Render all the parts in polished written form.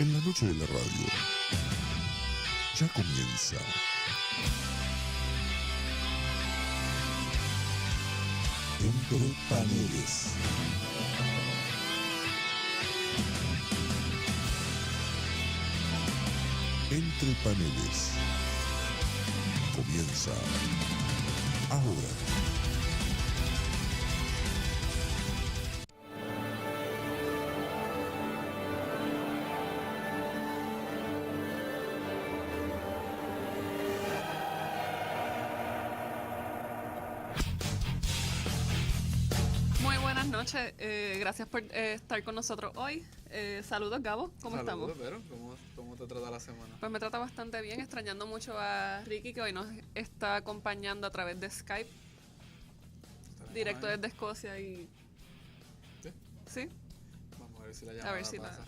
En la noche de la radio ya comienza Entre Paneles. Entre Paneles comienza ahora. Buenas noches, gracias por estar con nosotros hoy. Saludos, Gabo, ¿cómo estamos? Pero, ¿cómo te trata la semana? Pues me trata bastante bien, extrañando mucho a Ricky, que hoy nos está acompañando a través de Skype, directo desde Escocia y... ¿Sí? ¿Sí? Vamos a ver si la llamada pasa.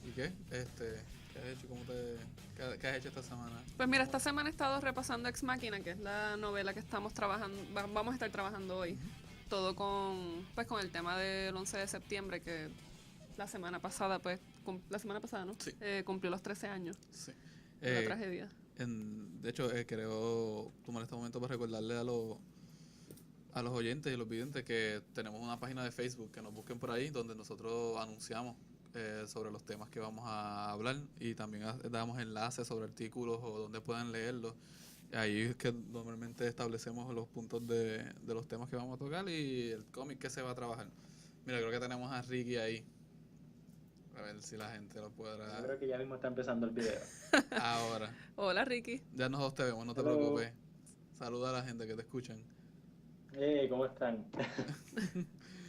¿Y qué? ¿Qué has hecho? ¿Qué has hecho esta semana? Pues mira, esta semana he estado repasando Ex Machina, que es la novela que estamos trabajando, vamos a estar trabajando hoy. Todo con el tema del 11 de septiembre, que la semana pasada, ¿no? Sí. Cumplió los 13 años. Sí. La tragedia. De hecho, quiero tomar este momento para recordarle a los oyentes y los videntes que tenemos una página de Facebook, que nos busquen por ahí, donde nosotros anunciamos sobre los temas que vamos a hablar, y también damos enlaces sobre artículos o donde puedan leerlos. Ahí es que normalmente establecemos los puntos de los temas que vamos a tocar y el cómic que se va a trabajar. Mira, creo que tenemos a Ricky ahí. A ver si la gente lo podrá... Yo creo que ya mismo está empezando el video. Ahora. Hola, Ricky. Ya nosotros te vemos, no te preocupes. Saluda a la gente que te escuchan. ¿Cómo están?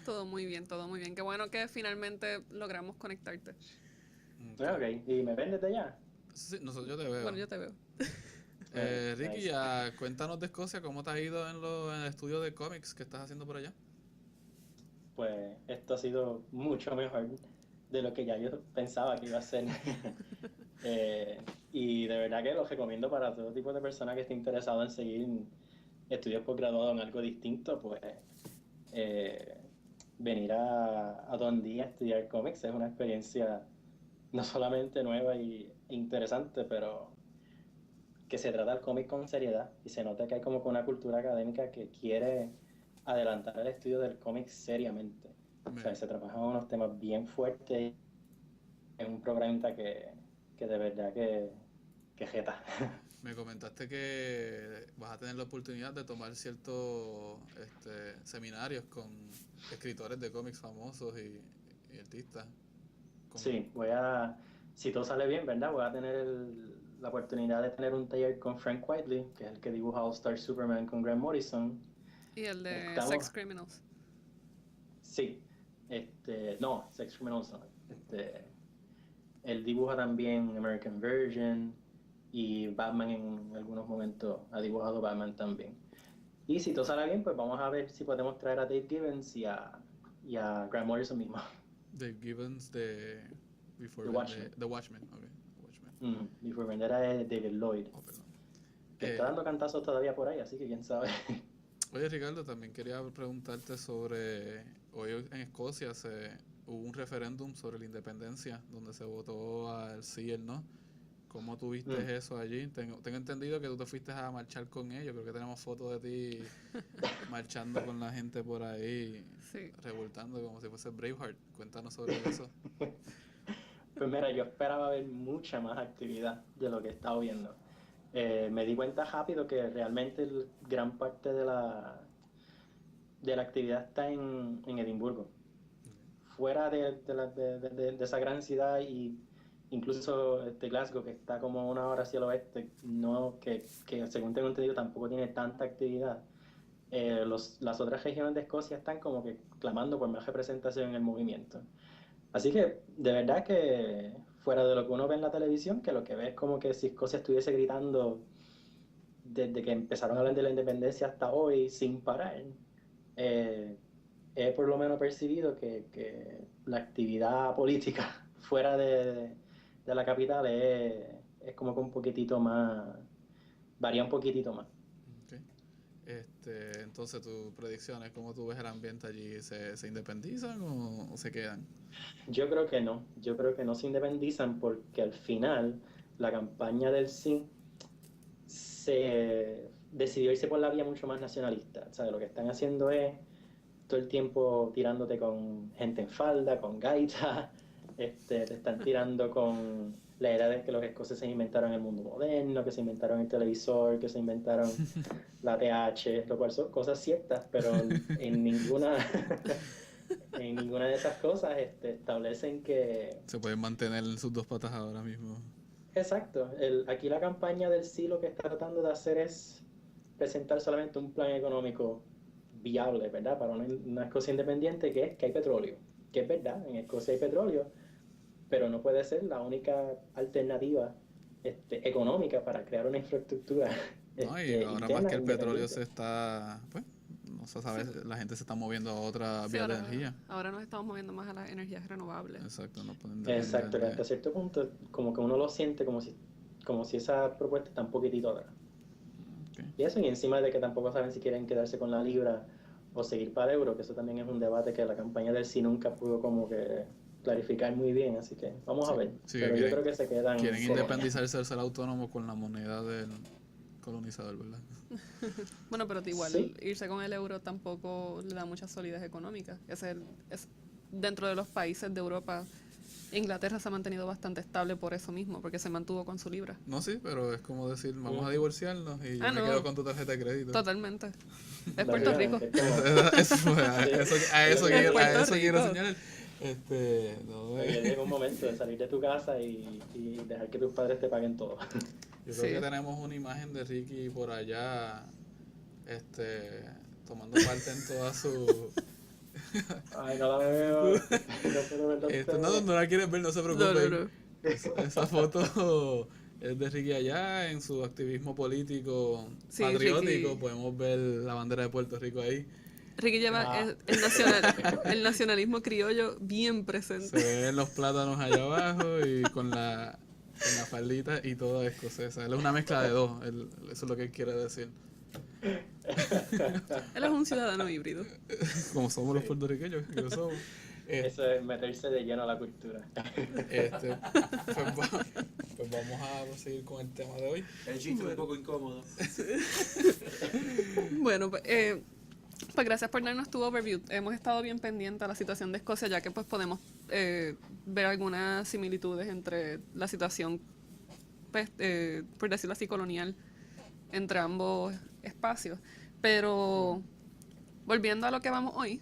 Todo muy bien, todo muy bien. Qué bueno que finalmente logramos conectarte. Ok, ¿y me ven desde allá? Sí, yo te veo. Bueno, yo te veo. Ricky, cuéntanos de Escocia, ¿cómo te ha ido en el estudio de cómics que estás haciendo por allá? Pues esto ha sido mucho mejor de lo que ya yo pensaba que iba a ser. Y de verdad que lo recomiendo para todo tipo de persona que esté interesado en seguir estudios posgraduados en algo distinto, pues venir a Dundee a estudiar cómics es una experiencia no solamente nueva e interesante, pero que se trata el cómic con seriedad y se nota que hay como que una cultura académica que quiere adelantar el estudio del cómic seriamente. O sea, se trabajan unos temas bien fuertes en un programita que de verdad que jeta. Me comentaste que vas a tener la oportunidad de tomar ciertos seminarios con escritores de cómics famosos y artistas. Sí, si todo sale bien, ¿verdad? Voy a tener la oportunidad de tener un taller con Frank Whiteley, que es el que dibuja All Star Superman con Grant Morrison. Y el de Sex Criminals. Sí, no, Sex Criminals no. Él dibuja también American Virgin y Batman en algunos momentos ha dibujado Batman también. Y si todo sale bien, pues vamos a ver si podemos traer a Dave Gibbons y a Grant Morrison mismo. Dave Gibbons de The Watchmen. The Watchmen, ok. Watchmen. Before Vendetta es David Lloyd. Oh, perdón. Que está dando cantazos todavía por ahí, así que quién sabe. Oye, Ricardo, también quería preguntarte sobre... Hoy en Escocia hubo un referéndum sobre la independencia, donde se votó al sí y el no. ¿Cómo tuviste eso allí? Tengo entendido que tú te fuiste a marchar con ellos. Creo que tenemos fotos de ti marchando con la gente por ahí, sí, revoltando como si fuese Braveheart. Cuéntanos sobre eso. Pues mira, yo esperaba ver mucha más actividad de lo que he estado viendo. Me di cuenta rápido que realmente gran parte de la actividad está en Edimburgo. Fuera de esa gran ciudad, y incluso Glasgow, que está como una hora hacia el oeste, que según tengo entendido tampoco tiene tanta actividad. Las otras regiones de Escocia están como que clamando por más representación en el movimiento. Así que, de verdad que fuera de lo que uno ve en la televisión, que lo que ve es como que si Escocia estuviese gritando desde que empezaron a hablar de la independencia hasta hoy sin parar, he por lo menos percibido que la actividad política fuera de la capital es como que un poquitito más, varía un poquitito más. Okay. Entonces, tus predicciones, ¿cómo tú ves el ambiente allí? ¿Se independizan o se quedan? Yo creo que no se independizan porque al final la campaña del sí se decidió irse por la vía mucho más nacionalista. O sea, lo que están haciendo es todo el tiempo tirándote con gente en falda, con gaita, te están tirando con la idea de que los escoceses inventaron el mundo moderno, que se inventaron el televisor, que se inventaron la TH, lo cual son cosas ciertas, pero en ninguna, en ninguna de esas cosas establecen que... Se pueden mantener en sus dos patas ahora mismo. Exacto, aquí la campaña del sí lo que está tratando de hacer es presentar solamente un plan económico viable, ¿verdad? Para una Escocia independiente, que es que hay petróleo, que es verdad, en Escocia hay petróleo, pero no puede ser la única alternativa económica para crear una infraestructura No, y ahora más interna que el petróleo independiente. se está, pues, no se sabe, la gente se está moviendo a otra Sí, vía de ahora, energía. ahora nos estamos moviendo más a las energías renovables. Exacto, no pueden depender Exacto, que hasta cierto punto como que uno lo siente como si esa propuesta está un poquitito atrás. Ok. Y eso, y encima de que tampoco saben si quieren quedarse con la libra o seguir para el euro, que eso también es un debate que la campaña del sí nunca pudo como que clarificar muy bien, así que vamos a ver. Sí, Pero yo creo que se quedan quieren con- independizarse, ser autónomo con la moneda del colonizador, ¿verdad? Bueno, pero igual Sí. irse con el euro tampoco le da mucha solidez económica. Es dentro de los países de Europa, Inglaterra se ha mantenido bastante estable por eso mismo, porque se mantuvo con su libra. No, sí, pero es como decir, vamos a divorciarnos y yo me no. quedo con tu tarjeta de crédito. Totalmente. Es Puerto Rico. básicamente, es como- A eso Es Puerto quiero Rico. señalar. No, ya llega un momento de salir de tu casa y dejar que tus padres te paguen todo. yo Sí. creo que tenemos una imagen de Ricky por allá, tomando parte en toda su... Ay, no la veo. No puedo verla ustedes. no la quieres ver, no se preocupen. No. Esa foto es de Ricky allá en su activismo político Sí, patriótico. Ricky. Podemos ver la bandera de Puerto Rico ahí. Ricky lleva Ah. el nacionalismo criollo bien presente. Se ven los plátanos allá abajo y con la faldita y toda escocesa. Él es una mezcla de dos, eso es lo que él quiere decir. Él es un ciudadano híbrido. Como somos los puertorriqueños, que lo somos. Eso es meterse de lleno a la cultura. Pues vamos a seguir con el tema de hoy. El chiste es un poco incómodo. Bueno, pues gracias por darnos tu overview. Hemos estado bien pendientes a la situación de Escocia, ya que pues podemos ver algunas similitudes entre la situación, pues, por decirlo así, colonial entre ambos espacios. Pero volviendo a lo que vamos hoy,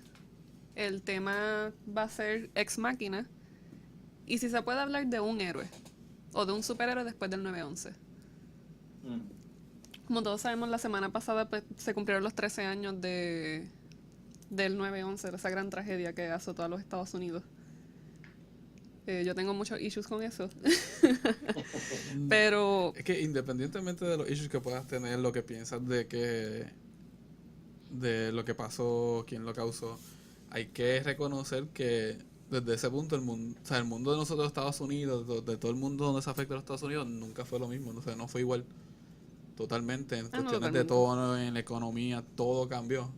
el tema va a ser Ex Machina y si se puede hablar de un héroe o de un superhéroe después del 9/11. Como todos sabemos, la semana pasada pues, se cumplieron los 13 años del 9/11, de esa gran tragedia que azotó a los Estados Unidos. Yo tengo muchos issues con eso. Pero Es que independientemente de los issues que puedas tener, lo que piensas de lo que pasó, quién lo causó, hay que reconocer que desde ese punto el mundo de nosotros, Estados Unidos, de todo el mundo donde se afecta a los Estados Unidos, nunca fue lo mismo, no fue igual. Totalmente, en no, cuestiones de totalmente. tono, en la economía, todo cambió.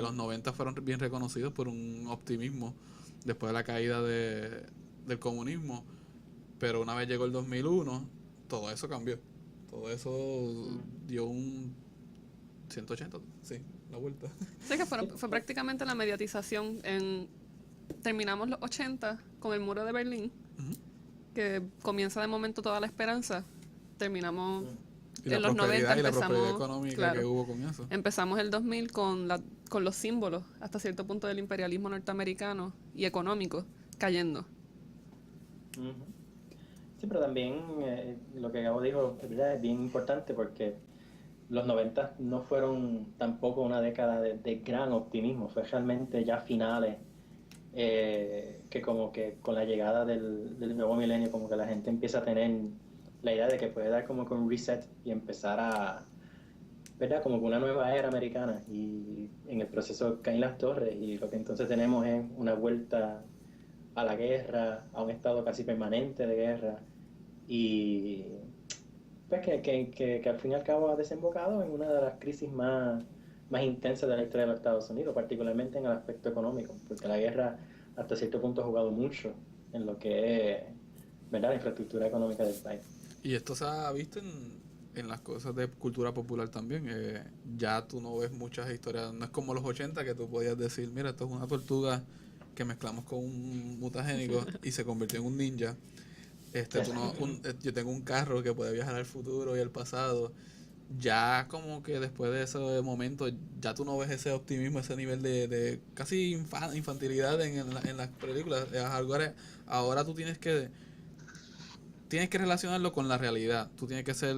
Los 90 fueron bien reconocidos por un optimismo después de la caída del comunismo, pero una vez llegó el 2001, todo eso cambió. Todo eso dio un 180, sí, la vuelta. sé que fue prácticamente la mediatización. Terminamos los 80 con el muro de Berlín, Ujú. que comienza de momento toda la esperanza. Terminamos Y la en los 90, prosperidad y la prosperidad empezamos, económica claro. que hubo con eso. Empezamos el 2000 con los símbolos, hasta cierto punto, del imperialismo norteamericano y económico cayendo. Ujú. Sí, pero también lo que Gabo dijo, ¿verdad? Es bien importante porque los 90 no fueron tampoco una década de gran optimismo, fue realmente ya finales que como que con la llegada del nuevo milenio como que la gente empieza a tener la idea de que puede dar como que un reset y empezar a, ¿verdad? Como que una nueva era americana y en el proceso caen las torres y lo que entonces tenemos es una vuelta a la guerra, a un estado casi permanente de guerra y pues que al fin y al cabo ha desembocado en una de las crisis más intensas de la historia de los Estados Unidos, particularmente en el aspecto económico, porque la guerra hasta cierto punto ha jugado mucho en lo que es, ¿verdad?, la infraestructura económica del país. Y esto se ha visto en las cosas de cultura popular también. Ya tú no ves muchas historias, no es como los 80 que tú podías decir, mira, esto es una tortuga que mezclamos con un mutagénico y se convirtió en un ninja. Yo tengo un carro que puede viajar al futuro y al pasado. Ya como que después de ese momento, ya tú no ves ese optimismo, ese nivel de casi infantilidad en las películas. Ahora tú tienes que relacionarlo con la realidad. Tú tienes que ser,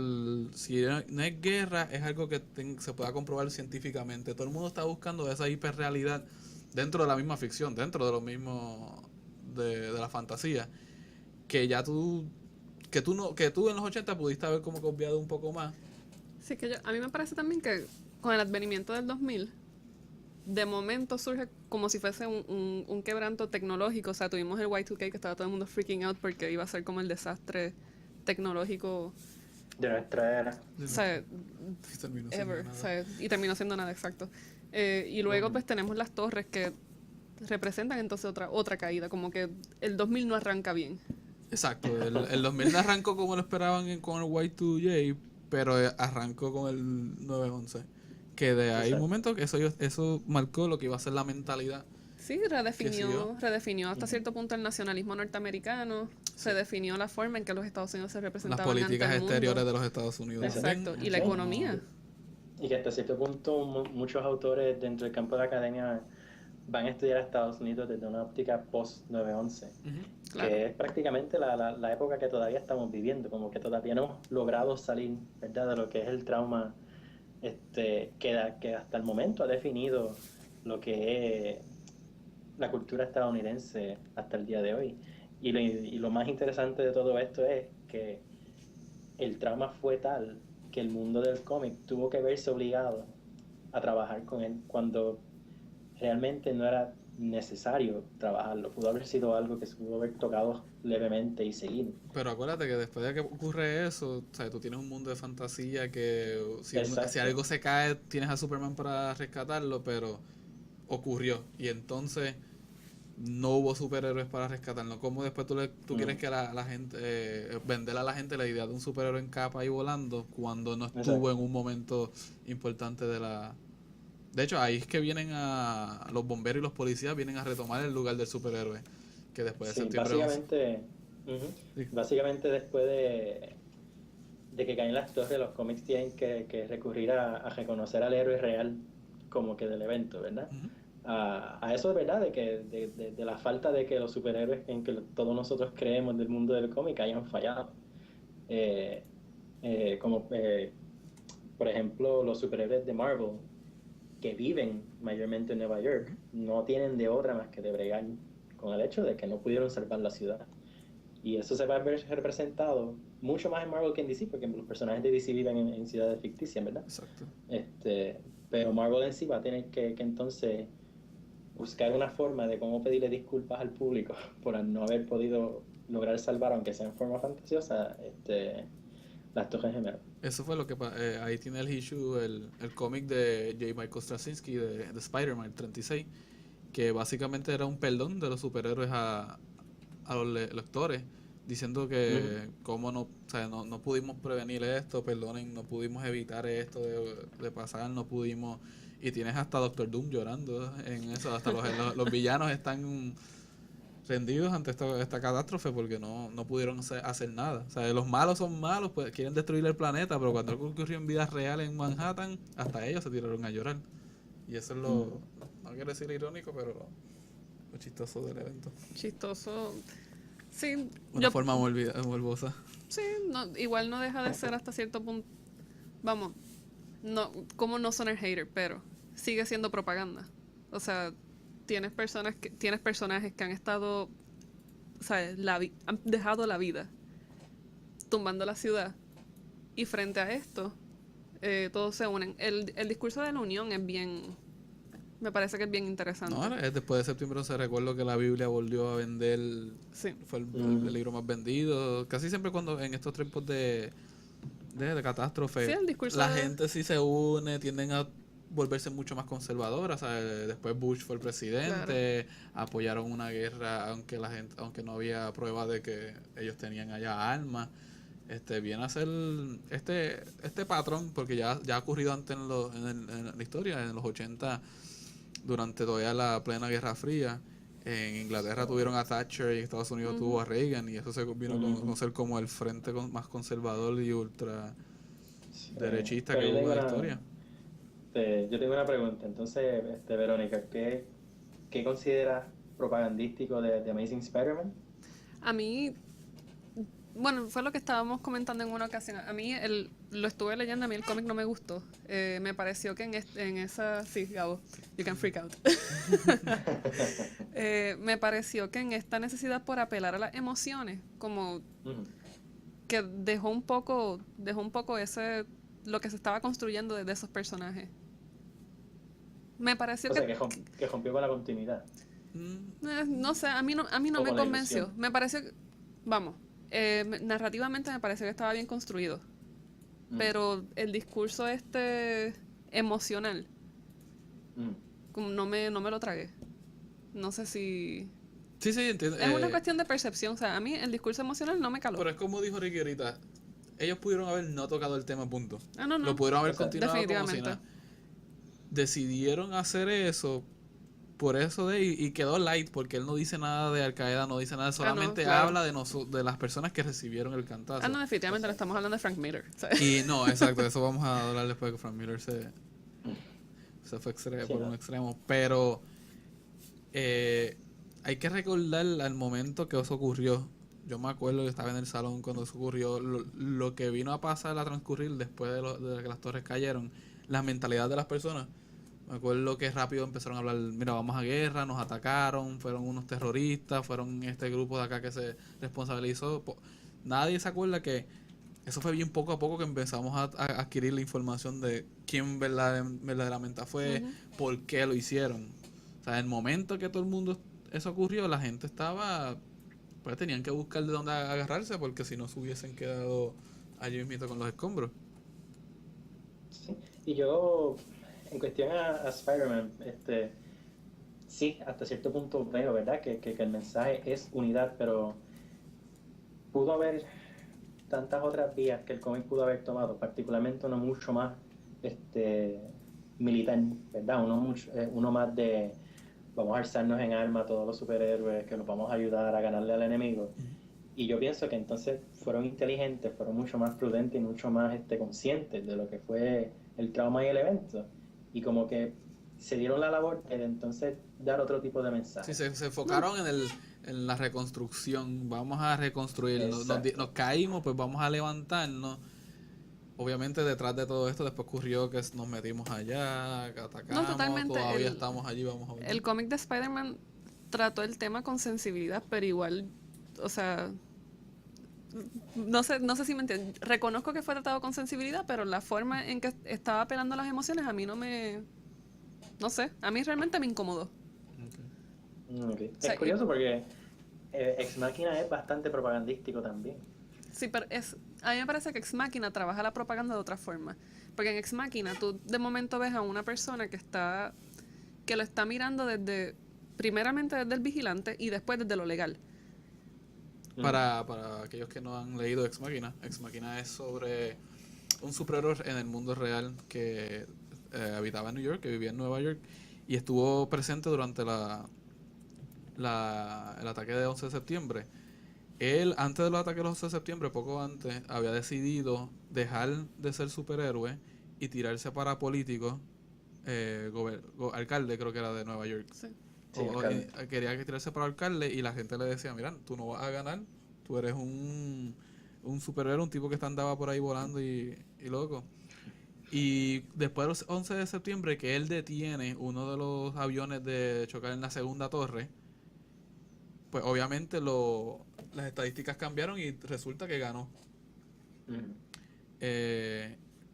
si no es guerra, es algo que se pueda comprobar científicamente. Todo el mundo está buscando esa hiperrealidad dentro de la misma ficción, dentro de lo mismo de la fantasía, que ya que tú en los 80 pudiste haber como copiado un poco más. Sí, a mí me parece también que con el advenimiento del 2000, de momento surge como si fuese un quebranto tecnológico. O sea, tuvimos el Y2K que estaba todo el mundo freaking out porque iba a ser como el desastre tecnológico de nuestra era. o sea, ever. O sea, y terminó siendo nada, exacto. Y luego pues tenemos las torres que representan entonces otra caída, como que el 2000 no arranca bien. Exacto, el 2000 no arrancó como lo esperaban con el Y2J, pero arrancó con el 911. Que de ahí un momento que eso marcó lo que iba a ser la mentalidad. Sí, redefinió hasta cierto punto el nacionalismo norteamericano, se definió la forma en que los Estados Unidos se representaban las políticas ante el mundo. exteriores de los Estados Unidos. Exacto, y la economía. Y que hasta cierto punto muchos autores dentro del campo de la academia van a estudiar a Estados Unidos desde una óptica post-9/11, Claro. que es prácticamente la época que todavía estamos viviendo, como que todavía no hemos logrado salir, ¿verdad?, de lo que es el trauma que hasta el momento ha definido lo que es la cultura estadounidense hasta el día de hoy. Y lo más interesante de todo esto es que el trauma fue tal que el mundo del cómic tuvo que verse obligado a trabajar con él cuando realmente no era necesario trabajarlo. Pudo haber sido algo que se pudo haber tocado levemente y seguir. Pero acuérdate que después de que ocurre eso, o sea, tú tienes un mundo de fantasía que si algo se cae, tienes a Superman para rescatarlo, pero ocurrió. Y entonces no hubo superhéroes para rescatarlo. ¿Cómo después tú quieres que la gente, vender a la gente la idea de un superhéroe en capa y volando cuando no estuvo en un momento importante de la... De hecho, ahí es que vienen los bomberos y los policías vienen a retomar el lugar del superhéroe. Que después de septiembre básicamente después de que caen las torres, los cómics tienen que recurrir a reconocer al héroe real como que del evento, ¿verdad? A eso, ¿verdad? De la falta de que los superhéroes en que todos nosotros creemos del mundo del cómic hayan fallado. Por ejemplo, los superhéroes de Marvel, que viven mayormente en Nueva York, no tienen de otra más que de bregar con el hecho de que no pudieron salvar la ciudad. Y eso se va a ver representado mucho más en Marvel que en DC, porque los personajes de DC viven en ciudades ficticias, ¿verdad? Exacto. Pero Marvel en sí va a tener que entonces buscar una forma de cómo pedirle disculpas al público por no haber podido lograr salvar, aunque sea en forma fantasiosa, las Torres Gemelas. Eso fue lo que ahí tiene el issue, el cómic de J. Michael Straczynski de Spider-Man, el 36, que básicamente era un perdón de los superhéroes a los lectores, diciendo que cómo no pudimos prevenir esto, perdonen, no pudimos evitar esto de pasar, no pudimos... Y tienes hasta Doctor Doom llorando en eso, hasta los villanos están rendidos ante esta catástrofe porque no pudieron hacer nada. O sea, los malos son malos, pues quieren destruir el planeta, pero cuando algo ocurrió en vida real en Manhattan, hasta ellos se tiraron a llorar. Y eso es no quiero decir irónico, pero lo chistoso del evento. Chistoso, sí. Una forma morbosa. Sí, igual no deja de ser hasta cierto punto, vamos, como no son el hater, pero sigue siendo propaganda. O sea, tienes personajes que han estado, o sea, han dejado la vida tumbando la ciudad, y frente a esto todos se unen. El discurso de la unión es bien, me parece que es bien interesante. No, después de septiembre se recuerdo que la Biblia volvió a vender, sí. Fue el libro más vendido. Casi siempre cuando en estos tiempos de de catástrofe, Sí, el discurso la de- gente sí se une, tienden a volverse mucho más conservadoras. O sea, después Bush fue el presidente, apoyaron una guerra aunque la gente, aunque no había prueba de que ellos tenían allá armas. Viene a ser este patrón, porque ya ha ocurrido antes en la historia, en los 80, durante todavía la plena Guerra Fría. En Inglaterra tuvieron a Thatcher y en Estados Unidos tuvo a Reagan, y eso se vino a conocer como el frente más conservador y ultra Sí. derechista Pero que yo hubo tengo en la una, historia. yo tengo una pregunta. Entonces, Verónica, ¿qué consideras propagandístico de Amazing Spider-Man? A mí, bueno, fue lo que estábamos comentando en una ocasión. A mí lo estuve leyendo, a mí el cómic no me gustó. Me pareció que en esa... Sí, Gabo, you can freak out. Me pareció que en esta necesidad por apelar a las emociones, como Ujú. que dejó un poco lo que se estaba construyendo desde esos personajes. Me pareció O sea, que rompió con la continuidad. no sé, a mí no O me con la convenció. ilusión. Me pareció que, vamos, narrativamente me pareció que estaba bien construido, Mm, pero el discurso emocional, como no me lo tragué. No sé si... Sí, sí, entiendo. Es una cuestión de percepción, o sea, a mí el discurso emocional no me caló. Pero es como dijo Ricky ahorita, ellos pudieron haber no tocado el tema, punto. Ah, no, no. Lo pudieron haber O sea, continuado como si definitivamente. nada. Decidieron hacer eso por eso y quedó light, porque él no dice nada de Al Qaeda, no dice nada, solamente claro. habla de las personas que recibieron el cantazo. Ah, no, definitivamente no estamos hablando de Frank Miller. O sea, Y no, exacto, eso vamos a hablar después, que Frank Miller se fue Sí, por ¿no? un extremo. Pero hay que recordar al momento que eso ocurrió. Yo me acuerdo que estaba en el salón cuando eso ocurrió, lo que vino a pasar, a transcurrir después de que las torres cayeron, la mentalidad de las personas. Me acuerdo que rápido empezaron a hablar, mira, vamos a guerra, nos atacaron, fueron unos terroristas, fueron este grupo de acá que se responsabilizó. Nadie se acuerda que eso fue bien poco a poco que empezamos a adquirir la información de quién verdaderamente fue, por qué lo hicieron. O sea, en el momento que todo el mundo eso ocurrió, la gente estaba, pues tenían que buscar de dónde agarrarse, porque si no se hubiesen quedado allí mismo con los escombros. Sí. Y yo, en cuestión a Spider-Man, sí, hasta cierto punto veo, ¿verdad? Que el mensaje es unidad, pero pudo haber tantas otras vías que el cómic pudo haber tomado, particularmente uno mucho más militar, ¿verdad? Uno más de vamos a alzarnos en armas todos los superhéroes, que nos vamos a ayudar a ganarle al enemigo. Y yo pienso que entonces fueron inteligentes, fueron mucho más prudentes y mucho más conscientes de lo que fue el trauma y el evento. Y como que se dieron la labor de entonces dar otro tipo de mensaje. Sí, se enfocaron en la reconstrucción. Vamos a reconstruir. Nos caímos, pues vamos a levantarnos. Obviamente detrás de todo esto después ocurrió que nos metimos allá, que atacamos, totalmente. todavía estamos allí, vamos a ver. El cómic de Spider-Man trató el tema con sensibilidad, pero igual, o sea, no sé si me entienden. Reconozco que fue tratado con sensibilidad, pero la forma en que estaba apelando a las emociones a mí no sé, a mí realmente me incomodó. Okay. O sea, es curioso porque Ex Machina es bastante propagandístico también. Sí, pero a mí me parece que Ex Machina trabaja la propaganda de otra forma. Porque en Ex Machina tú de momento ves a una persona que lo está mirando primeramente desde el vigilante y después desde lo legal. Para aquellos que no han leído Ex Machina es sobre un superhéroe en el mundo real que habitaba en New York, que vivía en Nueva York y estuvo presente durante el ataque de 11 de septiembre. Él, antes de los ataques del 11 de septiembre, poco antes, había decidido dejar de ser superhéroe y tirarse para político, alcalde creo que era de Nueva York. Sí, Quería tirarse para alcalde y la gente le decía, mira, tú no vas a ganar, tú eres un superhéroe, un tipo que andaba por ahí volando y loco. Y después del 11 de septiembre, que él detiene uno de los aviones de chocar en la segunda torre, pues obviamente las estadísticas cambiaron y resulta que ganó.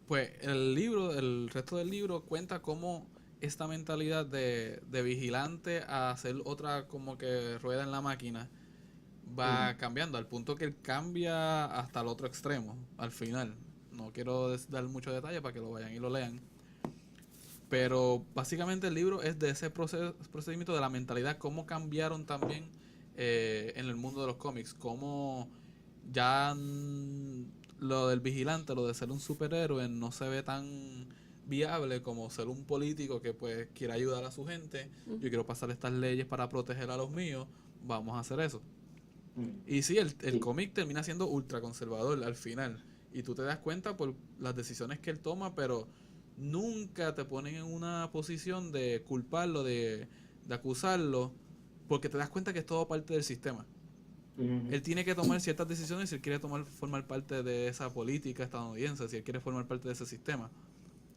Pues el resto del libro cuenta cómo esta mentalidad de vigilante a hacer otra como que rueda en la máquina va cambiando, al punto que él cambia hasta el otro extremo, al final. no quiero dar mucho detalle para que lo vayan y lo lean. Pero básicamente el libro es de ese procedimiento de la mentalidad, cómo cambiaron también en el mundo de los cómics, cómo ya lo del vigilante, lo de ser un superhéroe no se ve tan viable como ser un político que pues quiere ayudar a su gente. Yo quiero pasar estas leyes para proteger a los míos, vamos a hacer eso. Y sí, el cómic termina siendo ultra conservador al final, y tú te das cuenta por las decisiones que él toma, pero nunca te ponen en una posición de culparlo, de acusarlo, porque te das cuenta que es todo parte del sistema. Él tiene que tomar ciertas decisiones si él quiere formar parte de esa política estadounidense, si él quiere formar parte de ese sistema.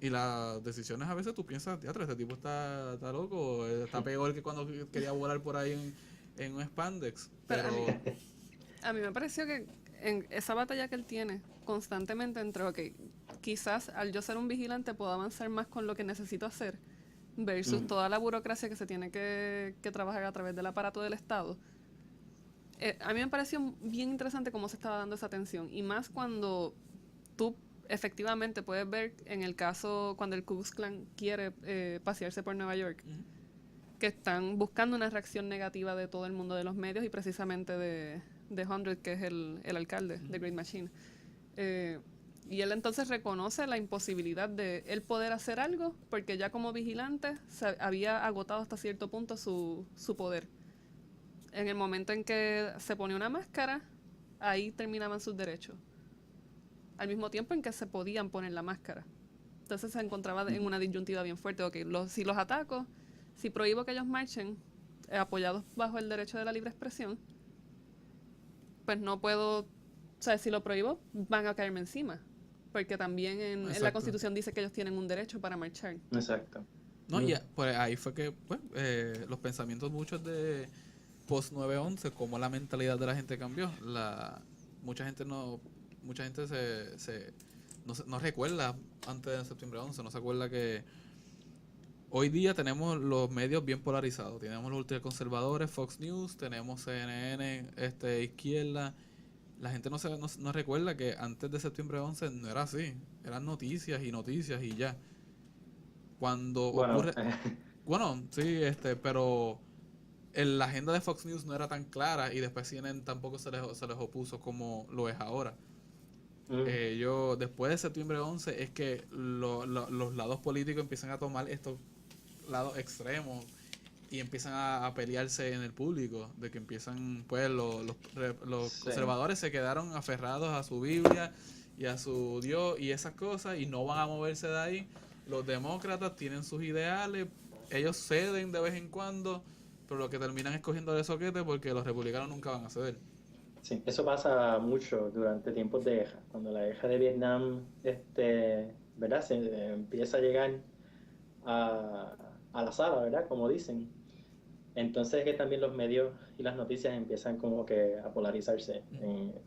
Y las decisiones a veces tú piensas, teatro, este tipo está loco, está peor que cuando quería volar por ahí en un spandex. Pero a mí me pareció que en esa batalla que él tiene constantemente entre, ok, quizás al yo ser un vigilante puedo avanzar más con lo que necesito hacer versus toda la burocracia que se tiene que trabajar a través del aparato del Estado. A mí me pareció bien interesante cómo se estaba dando esa tensión, y más cuando tú efectivamente puedes ver en el caso cuando el Ku Klux Klan quiere pasearse por Nueva York, que están buscando una reacción negativa de todo el mundo de los medios y precisamente de Hundred, que es el alcalde de Great Machine. Y él entonces reconoce la imposibilidad de él poder hacer algo porque ya como vigilante había agotado hasta cierto punto su poder. En el momento en que se pone una máscara, ahí terminaban sus derechos. Al mismo tiempo en que se podían poner la máscara. Entonces se encontraba en una disyuntiva bien fuerte. Okay, si los ataco, si prohíbo que ellos marchen, apoyados bajo el derecho de la libre expresión, pues no puedo, o sea, si lo prohíbo, van a caerme encima. Porque también en la Constitución dice que ellos tienen un derecho para marchar. Exacto. No, ya, pues ahí fue que pues, los pensamientos muchos de post 9/11, como la mentalidad de la gente cambió. Mucha gente no recuerda antes de septiembre 11, no se acuerda que hoy día tenemos los medios bien polarizados. Tenemos los ultraconservadores, Fox News, tenemos CNN, izquierda. La gente no recuerda que antes de septiembre 11 no era así. Eran noticias y ya. Cuando ocurre... Bueno, sí, pero la agenda de Fox News no era tan clara, y después CNN tampoco se les opuso como lo es ahora. Después de septiembre 11 es que los lados políticos empiezan a tomar estos lados extremos y empiezan a pelearse en el público, de que empiezan, pues los conservadores se quedaron aferrados a su Biblia y a su Dios y esas cosas, y no van a moverse de ahí. Los demócratas tienen sus ideales, ellos ceden de vez en cuando, pero lo que terminan es cogiendo de soquete porque los republicanos nunca van a ceder. Sí, eso pasa mucho durante tiempos de guerra. Cuando la guerra de Vietnam, ¿verdad? Se empieza a llegar a la sala, ¿verdad? Como dicen. Entonces es que también los medios y las noticias empiezan como que a polarizarse. O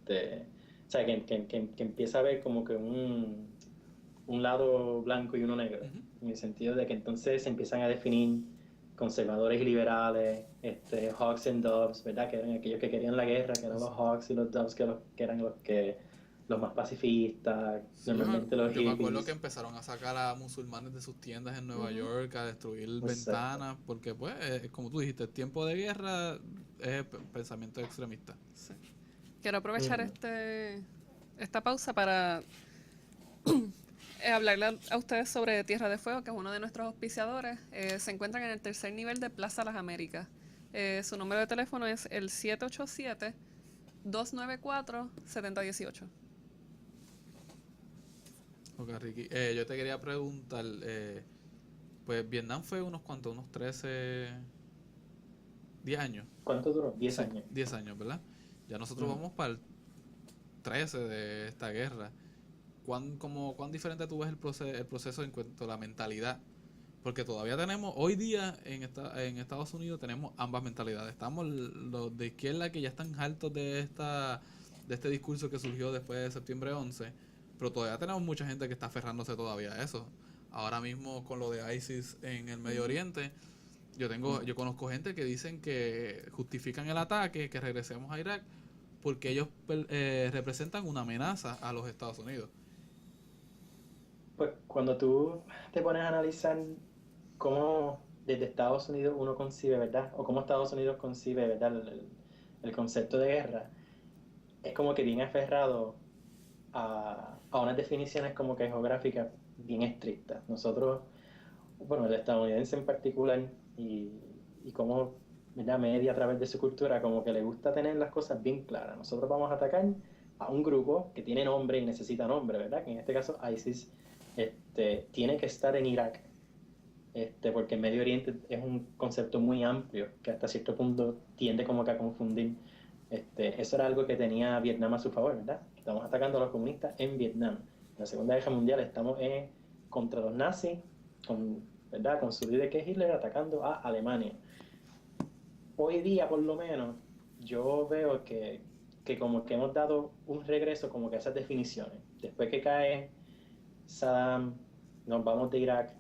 sea, que empieza a haber como que un lado blanco y uno negro. En el sentido de que entonces se empiezan a definir conservadores y liberales, Hawks and Doves, ¿verdad? Que eran aquellos que querían la guerra, que eran los Hawks, y los Doves que eran los más pacifistas, normalmente los hippies. Yo me acuerdo que empezaron a sacar a musulmanes de sus tiendas en Nueva York, a destruir ventanas, porque pues, como tú dijiste, el tiempo de guerra es pensamiento extremista. Sí. Quiero aprovechar esta pausa para hablarle a ustedes sobre Tierra de Fuego, que es uno de nuestros auspiciadores. Se encuentran en el tercer nivel de Plaza Las Américas. Su número de teléfono es el 787-294-7018. Ok, Ricky. Yo te quería preguntar, pues Vietnam fue unos 13, 10 años. ¿Cuánto duró? 10 años. 10 años, ¿verdad? Ya nosotros vamos para el 13 de esta guerra. ¿Cuán diferente tú ves el proceso en cuanto a la mentalidad? Porque todavía tenemos, hoy día en Estados Unidos tenemos ambas mentalidades. Estamos los de izquierda que ya están hartos de este discurso que surgió después de septiembre 11, pero todavía tenemos mucha gente que está aferrándose todavía a eso. Ahora mismo con lo de ISIS en el Medio Oriente, yo conozco gente que dicen que justifican el ataque, que regresemos a Irak, porque ellos representan una amenaza a los Estados Unidos. pues cuando tú te pones a analizar cómo desde Estados Unidos uno concibe, ¿verdad? O cómo Estados Unidos concibe, ¿verdad? El concepto de guerra, es como que bien aferrado a unas definiciones como que geográficas bien estrictas. Nosotros, bueno, el estadounidense en particular, y como ¿verdad? Media a través de su cultura, como que le gusta tener las cosas bien claras. Nosotros vamos a atacar a un grupo que tiene nombre y necesita nombre, ¿verdad? Que en este caso ISIS tiene que estar en Irak, porque el Medio Oriente es un concepto muy amplio que hasta cierto punto tiende como que a confundir. Eso era algo que tenía Vietnam a su favor, ¿verdad? Estamos atacando a los comunistas en Vietnam. En la Segunda Guerra Mundial estamos contra los nazis, ¿verdad? Con su líder que es Hitler atacando a Alemania. Hoy día, por lo menos, yo veo que como que hemos dado un regreso como que a esas definiciones. Después que cae Saddam, nos vamos de Irak,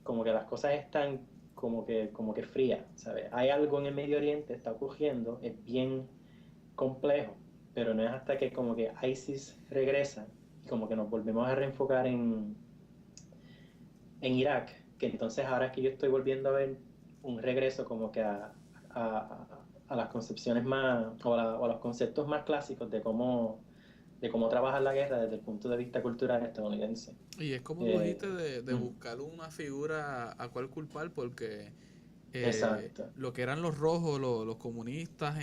como que las cosas están como que frías, ¿sabes? Hay algo en el Medio Oriente, está ocurriendo, es bien complejo, pero no es hasta que como que ISIS regresa y como que nos volvemos a reenfocar en Irak, que entonces ahora es que yo estoy volviendo a ver un regreso como que a las concepciones más, o a los conceptos más clásicos de cómo trabajar la guerra desde el punto de vista cultural estadounidense. Y es como tú dijiste de buscar una figura a cual culpar, porque Exacto. lo que eran los rojos, los comunistas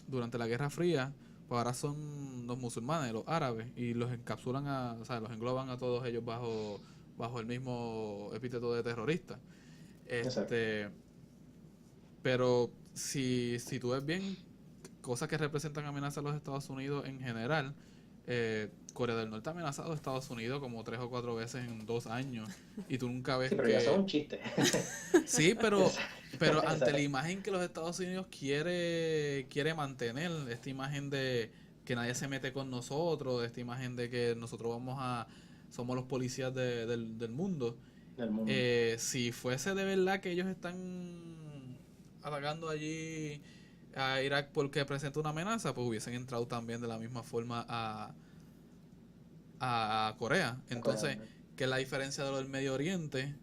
durante la Guerra Fría, pues ahora son los musulmanes, los árabes, y los encapsulan o sea, los engloban a todos ellos bajo el mismo epíteto de terrorista. Exacto. Pero si tú ves bien, cosas que representan amenazas a los Estados Unidos en general, Corea del Norte ha amenazado a Estados Unidos como 3 o 4 veces en 2 años, y tú nunca ves Sí, pero que... ya son un chiste. Sí, pero ante la Exacto. imagen que los Estados Unidos quiere mantener, esta imagen de que nadie se mete con nosotros, esta imagen de que nosotros somos los policías del mundo. Del mundo. Si fuese de verdad que ellos están atacando allí a Irak porque presenta una amenaza, pues hubiesen entrado también de la misma forma a Corea. Entonces, ¿qué es la diferencia de lo del Medio Oriente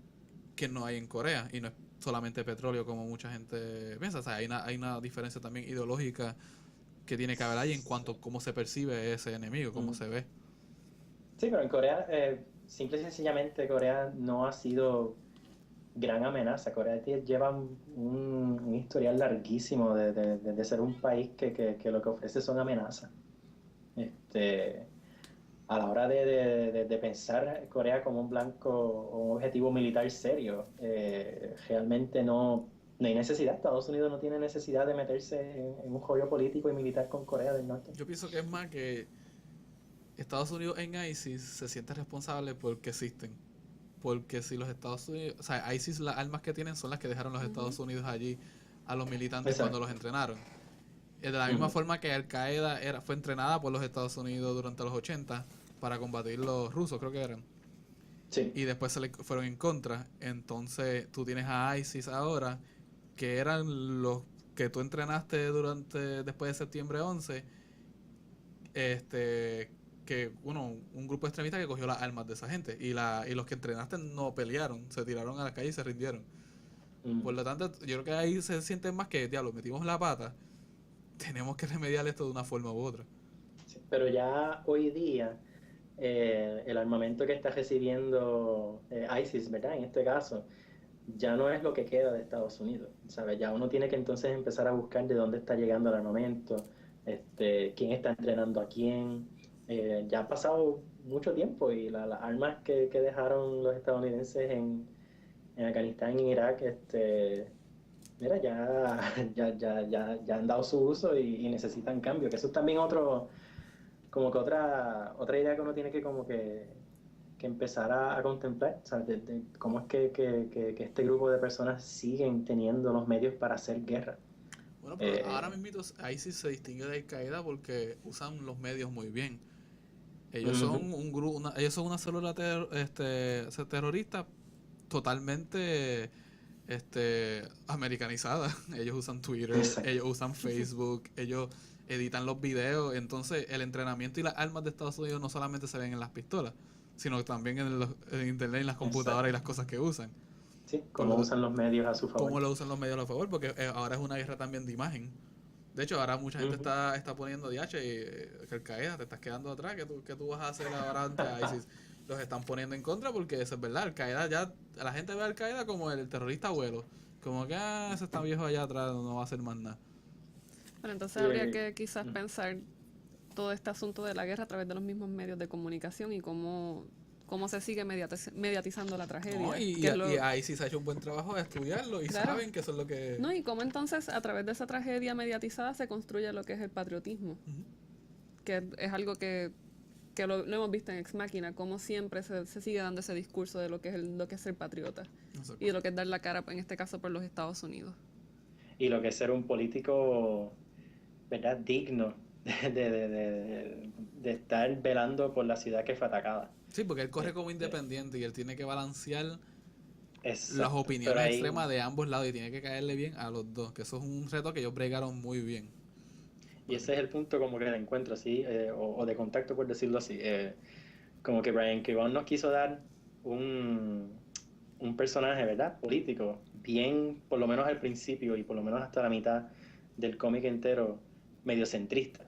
que no hay en Corea? Y no es solamente petróleo como mucha gente piensa. O sea, hay una diferencia también ideológica que tiene que haber ahí en cuanto a cómo se percibe ese enemigo, cómo se ve. Sí, pero en Corea, simple y sencillamente, Corea no ha sido gran amenaza. Corea lleva un historial larguísimo de ser un país que lo que ofrece son amenazas. A la hora de pensar Corea como un blanco o un objetivo militar serio, realmente no hay necesidad. Estados Unidos no tiene necesidad de meterse en un rollo político y militar con Corea del Norte. Yo pienso que es más que Estados Unidos en ISIS se siente responsable porque existen. Porque si los Estados Unidos, o sea, ISIS, las armas que tienen son las que dejaron los Estados Unidos allí a los militantes cuando los entrenaron. De la misma forma que Al-Qaeda fue entrenada por los Estados Unidos durante los 80 para combatir los rusos, creo que eran. Sí. Y después se le fueron en contra. Entonces tú tienes a ISIS ahora, que eran los que tú entrenaste después de septiembre 11, que un grupo extremista que cogió las armas de esa gente, y los que entrenaste no pelearon, se tiraron a la calle y se rindieron. Por lo tanto, yo creo que ahí se sienten más que, diablo, metimos la pata, tenemos que remediar esto de una forma u otra. Sí, pero ya hoy día el armamento que está recibiendo ISIS, ¿verdad? En este caso, ya no es lo que queda de Estados Unidos, ¿sabes? Ya uno tiene que entonces empezar a buscar de dónde está llegando el armamento, quién está entrenando a quién. Ya ha pasado mucho tiempo y las armas que dejaron los estadounidenses en Afganistán y en Irak, mira, ya han dado su uso y necesitan cambio, que eso es también como que otra idea que uno tiene que como que empezar a contemplar, ¿sabes? De cómo es que este grupo de personas siguen teniendo los medios para hacer guerra. Bueno, pero ahora mismo ISIS se distingue de Al-Qaeda porque usan los medios muy bien. Ellos son un grupo, ellos son una célula terrorista totalmente americanizada. Ellos usan Twitter, Exacto. ellos usan Facebook, ellos editan los videos. Entonces, el entrenamiento y las armas de Estados Unidos no solamente se ven en las pistolas, sino también en internet, en las computadoras y las cosas que usan. Sí, cómo usan los medios a su favor. Cómo lo usan los medios a favor, porque ahora es una guerra también de imagen. De hecho, ahora mucha gente está poniendo DH y Al-Qaeda, te estás quedando atrás, ¿qué tú vas a hacer ahora ante ISIS? Los están poniendo en contra porque eso es verdad, Al-Qaeda ya, la gente ve a Al-Qaeda como el terrorista abuelo, como que ese está viejo allá atrás, no va a hacer más nada. Bueno, entonces habría que quizás pensar todo este asunto de la guerra a través de los mismos medios de comunicación y cómo se sigue mediatizando la tragedia. No, y ISIS se ha hecho un buen trabajo de estudiarlo y saben que eso es lo que... No, y cómo entonces a través de esa tragedia mediatizada se construye lo que es el patriotismo, que es algo que lo hemos visto en Ex Machina, cómo siempre se sigue dando ese discurso de lo que es ser patriota. Exacto. Y de lo que es dar la cara, en este caso, por los Estados Unidos. Y lo que es ser un político, ¿verdad?, digno de estar velando por la ciudad que fue atacada. Sí, porque él corre como independiente y él tiene que balancear Exacto, las opiniones extremas de ambos lados y tiene que caerle bien a los dos, que eso es un reto que ellos bregaron muy bien. Y ese es el punto como que de encuentro, así, o de contacto, por decirlo así. Como que Brian K. Vaughan nos quiso dar un personaje, ¿verdad?, político, bien, por lo menos al principio y por lo menos hasta la mitad del cómic entero, medio centrista.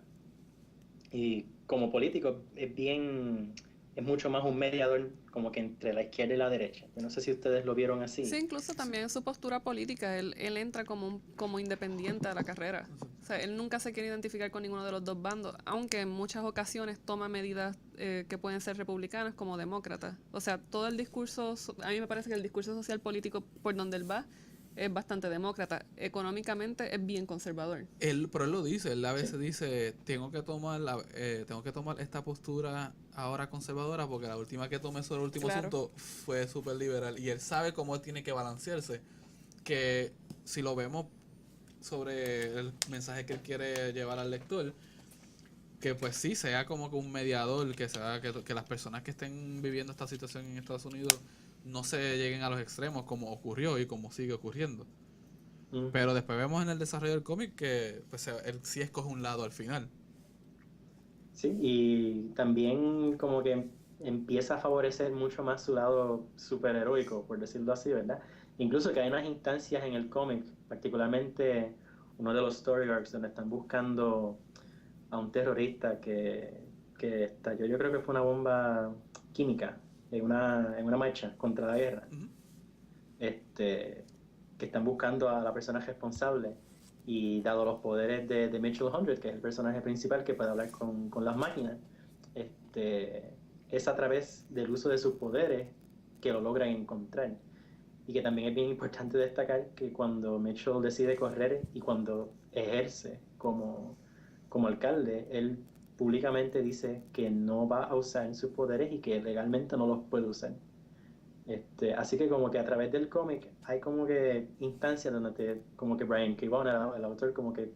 Y como político es mucho más un mediador como que entre la izquierda y la derecha. Yo no sé si ustedes lo vieron así. Sí, incluso también en su postura política, él entra como independiente a la carrera. O sea, él nunca se quiere identificar con ninguno de los dos bandos, aunque en muchas ocasiones toma medidas que pueden ser republicanas como demócratas. O sea, todo el discurso, a mí me parece que el discurso social político por donde él va es bastante demócrata. Económicamente es bien conservador. Pero él lo dice, él a veces dice, tengo que tomar esta postura ahora conservadora porque la última que tomé sobre el último asunto fue súper liberal. Y él sabe cómo él tiene que balancearse, que si lo vemos sobre el mensaje que él quiere llevar al lector, que pues sí, sea como que un mediador, que sea que las personas que estén viviendo esta situación en Estados Unidos no se lleguen a los extremos como ocurrió y como sigue ocurriendo. Pero después vemos en el desarrollo del cómic que pues, él sí escoge un lado al final. Sí, y también como que empieza a favorecer mucho más su lado superheroico, por decirlo así, ¿verdad? Incluso que hay unas instancias en el cómic, particularmente uno de los story arcs donde están buscando a un terrorista que estalló, yo creo que fue una bomba química en una marcha contra la guerra. Que están buscando a la persona responsable y dado los poderes de Mitchell 100, que es el personaje principal que puede hablar con las máquinas, es a través del uso de sus poderes que lo logran encontrar. Y que también es bien importante destacar que cuando Mitchell decide correr y cuando ejerce como alcalde, él públicamente dice que no va a usar sus poderes y que legalmente no los puede usar. Así que como que a través del cómic hay como que instancias donde como que Brian K. Vaughan, el autor, como que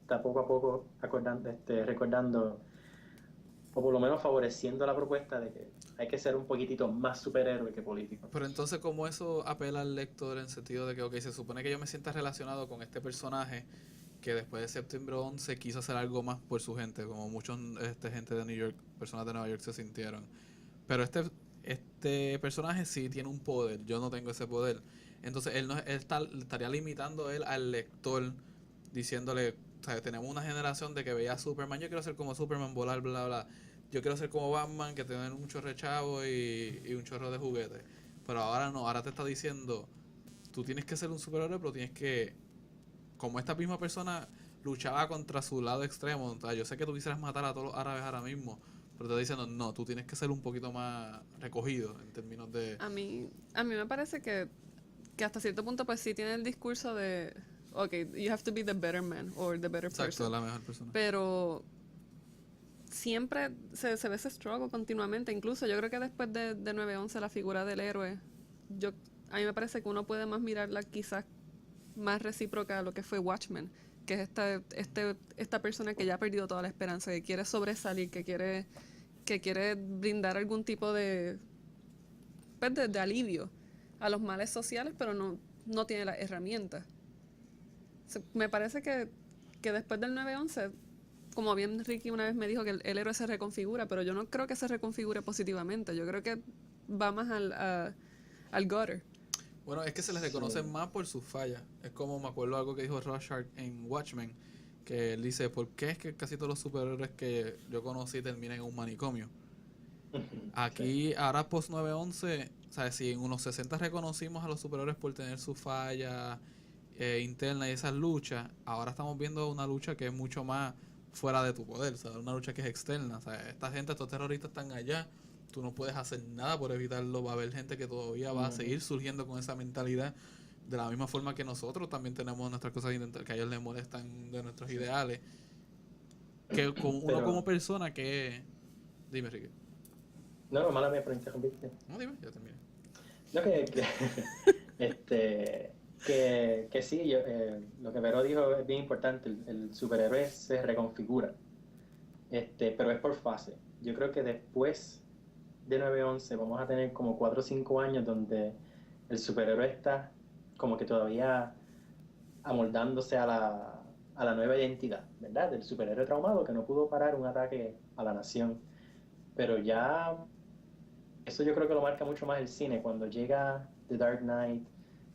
está poco a poco recordando o por lo menos favoreciendo la propuesta de que hay que ser un poquitito más superhéroe que político. Pero entonces, ¿cómo eso apela al lector en sentido de que, ok, se supone que yo me sienta relacionado con este personaje que después de septiembre 11 quiso hacer algo más por su gente, como muchos gente de New York, personas de Nueva York se sintieron? Pero este personaje sí tiene un poder, yo no tengo ese poder. Entonces él estaría limitando al lector, diciéndole, o sea, tenemos una generación de que veía a Superman, yo quiero ser como Superman, volar, bla, bla. Yo quiero ser como Batman, que tener un chorro de chavo y un chorro de juguetes. Pero ahora no, ahora te está diciendo, tú tienes que ser un superhéroe, pero tienes que, como esta misma persona luchaba contra su lado extremo, o sea, yo sé que tú quisieras matar a todos los árabes ahora mismo, pero te está diciendo, no, tú tienes que ser un poquito más recogido en términos de... A mí me parece que hasta cierto punto pues sí tiene el discurso de, okay, you have to be the better man or the better person. Exacto, la mejor persona. Pero siempre se ve ese struggle continuamente. Incluso yo creo que después de 9/11 la figura del héroe, a mí me parece que uno puede más mirarla quizás más recíproca a lo que fue Watchmen, que es esta persona que ya ha perdido toda la esperanza, que quiere sobresalir, que quiere brindar algún tipo de alivio a los males sociales, pero no no tiene las herramientas. Me parece que después del 9/11, como bien Ricky una vez me dijo que el héroe se reconfigura, pero yo no creo que se reconfigure positivamente. Yo creo que va más al gutter. Bueno, es que se les reconoce más por sus fallas. Es como me acuerdo algo que dijo Rorschach en Watchmen, que él dice, ¿por qué es que casi todos los superhéroes que yo conocí terminan en un manicomio? Aquí, ahora post 9/11, ¿sabes? Si en unos 60 reconocimos a los superhéroes por tener sus fallas internas y esas luchas, ahora estamos viendo una lucha que es mucho más fuera de tu poder, ¿sabes? Una lucha que es externa. O sea, esta gente, estos terroristas están allá, tú no puedes hacer nada por evitarlo. Va a haber gente que todavía va a seguir surgiendo con esa mentalidad, de la misma forma que nosotros también tenemos nuestras cosas que a ellos les molestan de nuestros ideales. Que uno como persona que... Dime, Ricky. No, mala mía por interrumpirte. No, dime, ya terminé. No, que sí, lo que Vero dijo es bien importante. El superhéroe se reconfigura, pero es por fase. Yo creo que después de 9/11 vamos a tener como 4 o 5 años donde el superhéroe está como que todavía amoldándose a la nueva identidad, ¿verdad? Del superhéroe traumado que no pudo parar un ataque a la nación. Pero ya eso yo creo que lo marca mucho más el cine, cuando llega The Dark Knight,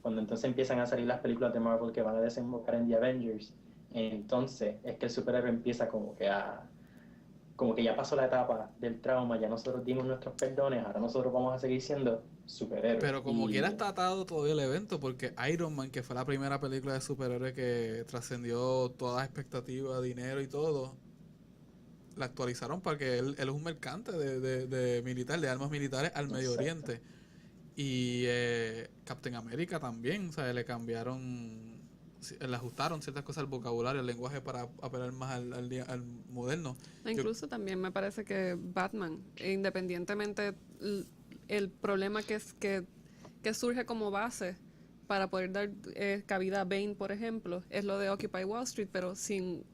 cuando entonces empiezan a salir las películas de Marvel que van a desembocar en The Avengers, entonces es que el superhéroe empieza como que ya pasó la etapa del trauma, ya nosotros dimos nuestros perdones, ahora nosotros vamos a seguir siendo superhéroes. Pero como quiera está atado todavía el evento, porque Iron Man, que fue la primera película de superhéroe que trascendió todas las expectativas, dinero y todo, la actualizaron para que él es un mercante de militar, de armas militares al Medio Oriente. Y Captain America también, o sea, le cambiaron, le ajustaron ciertas cosas al vocabulario, al lenguaje para apelar más al moderno. Incluso también me parece que Batman, independientemente el problema que surge como base para poder dar cabida a Bane, por ejemplo, es lo de Occupy Wall Street, pero sin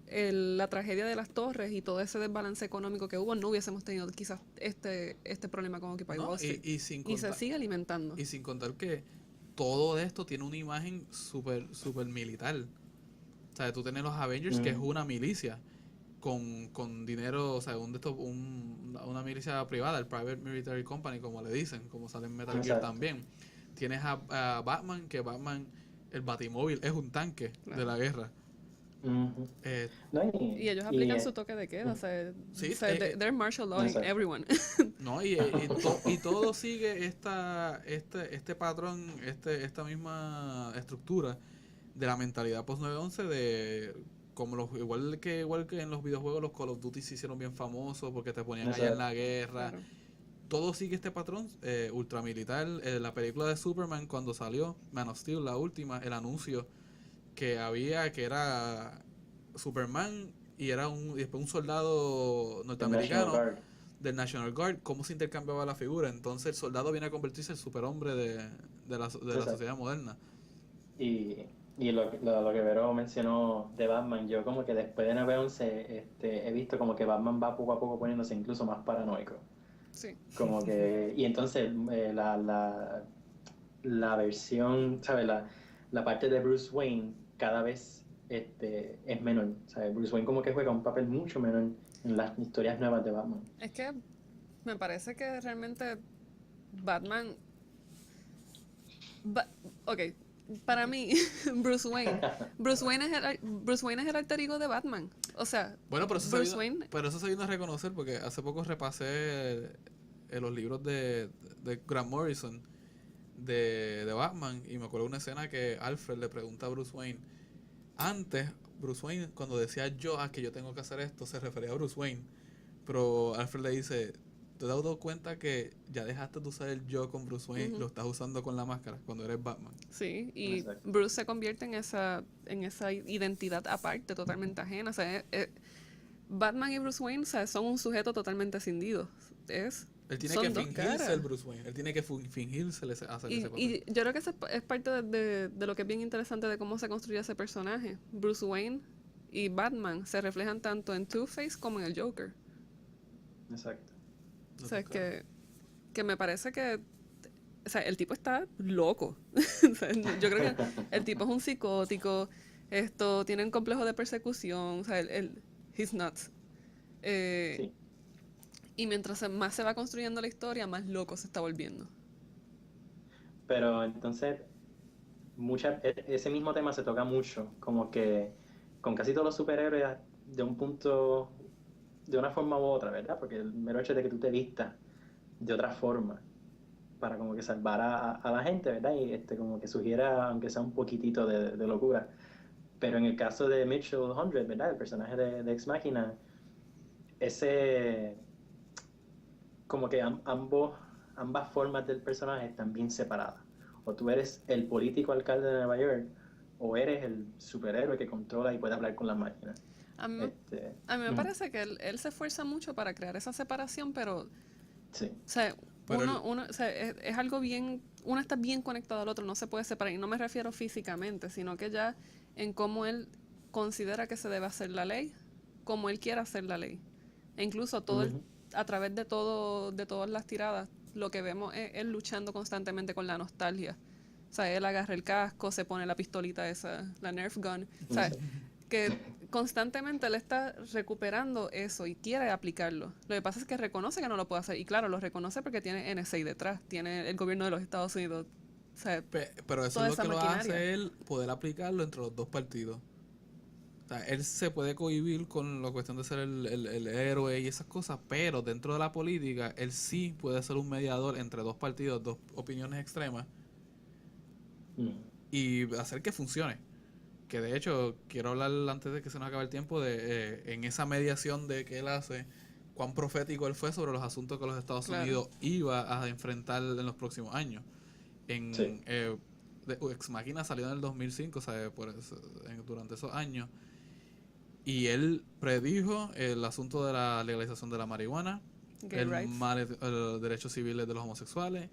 la tragedia de las torres y todo ese desbalance económico que hubo, no hubiésemos tenido quizás este problema con Occupy Wall Street. Y se sigue alimentando. Y sin contar que todo esto tiene una imagen súper militar. O sea, tú tienes los Avengers, que es una milicia con dinero, o sea, una milicia privada, el Private Military Company, como le dicen, como sale en Metal Gear también. Tienes a Batman, que Batman, el Batimóvil, es un tanque de la guerra. Y ellos aplican su toque de queda, o sea, they're martial law in everyone. No, y todo sigue este patrón, esta misma estructura de la mentalidad post 9/11, de como igual que en los videojuegos, los Call of Duty se hicieron bien famosos porque te ponían allá en la guerra. Claro. Todo sigue este patrón ultramilitar. La película de Superman, cuando salió, Man of Steel, la última, el anuncio que era Superman y era después un soldado norteamericano del National Guard, cómo se intercambiaba la figura. Entonces el soldado viene a convertirse en el superhombre de la sociedad moderna. Y lo que Vero mencionó de Batman, yo como que después de 9/11 he visto como que Batman va poco a poco poniéndose incluso más paranoico. Sí. Como que, y entonces la versión, ¿sabes? La parte de Bruce Wayne cada vez es menor. ¿Sabes? Bruce Wayne como que juega un papel mucho menor en las historias nuevas de Batman. Es que me parece que realmente Batman... ok, para mí, Bruce Wayne es el alter ego de Batman. O sea, bueno, pero eso se vino a reconocer porque hace poco repasé los libros de Grant Morrison de Batman, y me acuerdo de una escena que Alfred le pregunta a Bruce Wayne. Antes, Bruce Wayne, cuando decía que yo tengo que hacer esto, se refería a Bruce Wayne, pero Alfred le dice, ¿te has dado cuenta que ya dejaste de usar el yo con Bruce Wayne, lo estás usando con la máscara cuando eres Batman? Sí, y Bruce se convierte en esa identidad aparte, totalmente ajena. O sea, Batman y Bruce Wayne, o sea, son un sujeto totalmente escindido. Él tiene que fingirse el Bruce Wayne. Él tiene que fingirse hacer ese papel. Y yo creo que eso es parte de lo que es bien interesante de cómo se construye ese personaje. Bruce Wayne y Batman se reflejan tanto en Two-Face como en el Joker. Exacto. O sea, que me parece que o sea, el tipo está loco. O sea, yo creo que el tipo es un psicótico, tiene un complejo de persecución, o sea, he's nuts. Sí. Y mientras más se va construyendo la historia, más loco se está volviendo. Pero entonces, ese mismo tema se toca mucho, como que con casi todos los superhéroes de un punto, de una forma u otra, ¿verdad? Porque el mero hecho de que tú te vistas de otra forma para como que salvar a la gente, ¿verdad? Y como que sugiera, aunque sea un poquitito de locura. Pero en el caso de Mitchell Hundred, ¿verdad? El personaje de Ex Machina, ese, como que ambas formas del personaje están bien separadas. O tú eres el político alcalde de Nueva York, o eres el superhéroe que controla y puede hablar con las máquinas. A mí, a mí me Ujú. parece que él se esfuerza mucho para crear esa separación, pero, Sí. o sea, Pero o sea, es algo bien, uno está bien conectado al otro, no se puede separar. Y no me refiero físicamente, sino que ya en cómo él considera que se debe hacer la ley, como él quiere hacer la ley. E incluso Ujú. a través de todas las tiradas, lo que vemos es él luchando constantemente con la nostalgia. O sea, él agarra el casco, se pone la pistolita esa, la Nerf gun. O sea, Sí. que constantemente él está recuperando eso y quiere aplicarlo. Lo que pasa es que reconoce que no lo puede hacer. Y claro, lo reconoce porque tiene NSA detrás, tiene el gobierno de los Estados Unidos. O sea, pero eso toda es lo esa que lo maquinaria. hace él poder aplicarlo entre los dos partidos. O sea, él se puede cohibir con la cuestión de ser el héroe y esas cosas, pero dentro de la política, él sí puede ser un mediador entre dos partidos, dos opiniones extremas, Ujú. y hacer que funcione. Que de hecho, quiero hablar antes de que se nos acabe el tiempo, en esa mediación de que él hace, cuán profético él fue sobre los asuntos que los Estados Claro. Unidos iba a enfrentar en los próximos años. Sí. Ex Machina salió en el 2005, o sea, durante esos años. Y él predijo el asunto de la legalización de la marihuana, Gay rights. los derechos civiles de los homosexuales,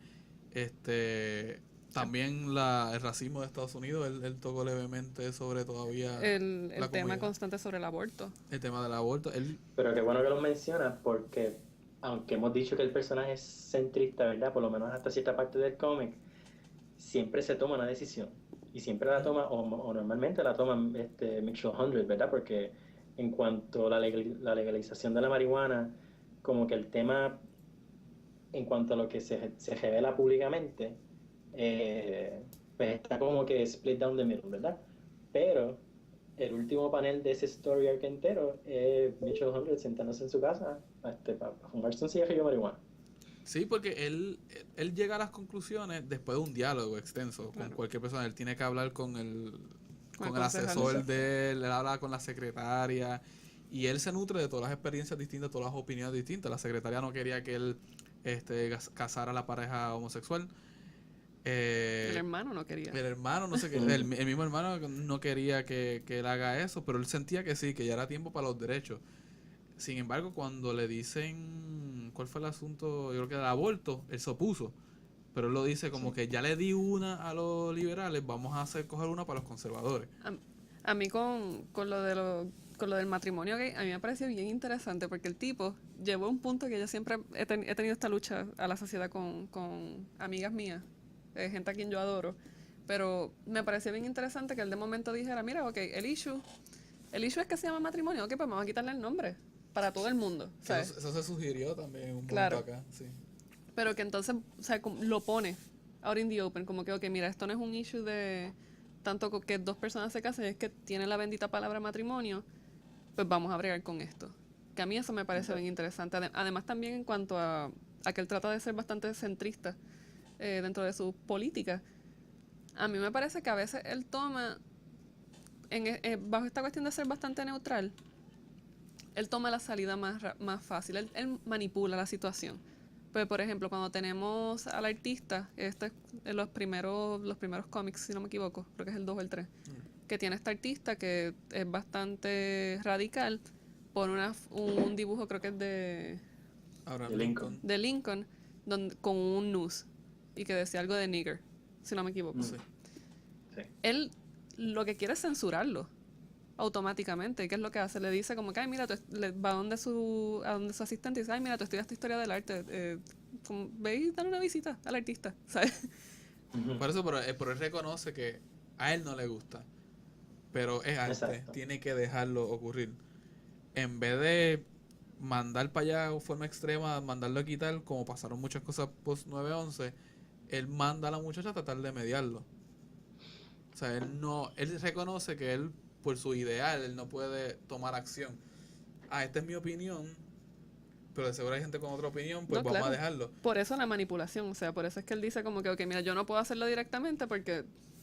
también el racismo de Estados Unidos. Él tocó levemente sobre todavía El la tema comunidad, constante sobre el aborto. el tema del aborto. Él, Pero qué bueno que lo mencionas porque, aunque hemos dicho que el personaje es centrista, ¿verdad? Por lo menos hasta cierta parte del cómic, siempre se toma una decisión. Y siempre la toma, o normalmente la toma Mitchell Hundred, ¿verdad? Porque en cuanto a la legalización de la marihuana, como que el tema, en cuanto a lo que se revela públicamente, pues está como que split down the middle, ¿verdad? Pero el último panel de ese story arc entero es Mitchell Hundred sentándose en su casa para fumarse un cigarrillo de marihuana. sí, porque él llega a las conclusiones después de un diálogo extenso con Claro. cualquier persona. Él tiene que hablar con Con el el concejal. asesor Exacto. de él habla con la secretaria, y él se nutre de todas las experiencias distintas, todas las opiniones distintas. La secretaria no quería que él casara a la pareja homosexual. El Eh, hermano no quería. el hermano, no sé qué, el mismo hermano no quería que él haga eso, pero él sentía que sí, que ya era tiempo para los derechos. Sin embargo, cuando le dicen cuál fue el asunto, yo creo que el aborto, él se opuso. Pero él lo dice como Sí. que ya le di una a los liberales, vamos a coger una para los conservadores. A mí con lo del matrimonio gay, a mí me pareció bien interesante porque el tipo llevó un punto que yo siempre he tenido esta lucha a la sociedad con amigas mías, gente a quien yo adoro, pero me pareció bien interesante que él de momento dijera, mira, ok, el issue es que se llama matrimonio, ok, pues vamos a quitarle el nombre para todo el mundo, Que ¿sabes? eso se sugirió también un Claro. punto acá, sí. Pero que entonces, o sea, lo pone out in the open, como que, ok, mira, esto no es un issue de tanto que dos personas se casen, es que tiene la bendita palabra matrimonio, pues vamos a bregar con esto. Que a mí eso me parece bien interesante. Además también en cuanto a que él trata de ser bastante centrista dentro de su política, a mí me parece que a veces él toma, bajo esta cuestión de ser bastante neutral, él toma la salida más fácil, él manipula la situación. Pues, por ejemplo, cuando tenemos al artista, este es en los primeros cómics, si no me equivoco, creo que es el 2 o el 3, que tiene este artista que es bastante radical, pone un dibujo, creo que es Ahora De Lincoln. de Lincoln, con un noose, y que decía algo de nigger, si no me equivoco. Sí. Sí. Él lo que quiere es censurarlo. automáticamente. ¿Qué es lo que hace? Le dice como que, ay, mira, va a donde su asistente y dice, ay, mira, tú estudiaste historia del arte, ve y dale una visita al artista, ¿sabes? Por eso, pero él reconoce que a él no le gusta, pero es arte, Exacto. tiene que dejarlo ocurrir. En vez de mandar para allá de forma extrema, mandarlo a quitar, como pasaron muchas cosas post 9/11, él manda a la muchacha a tratar de mediarlo. O sea, él reconoce que él, por su ideal, él no puede tomar acción. Esta es mi opinión, pero de seguro hay gente con otra opinión, pues No, vamos claro. a dejarlo. Por eso la manipulación, o sea, por eso es que él dice como que, ok, mira, yo no puedo hacerlo directamente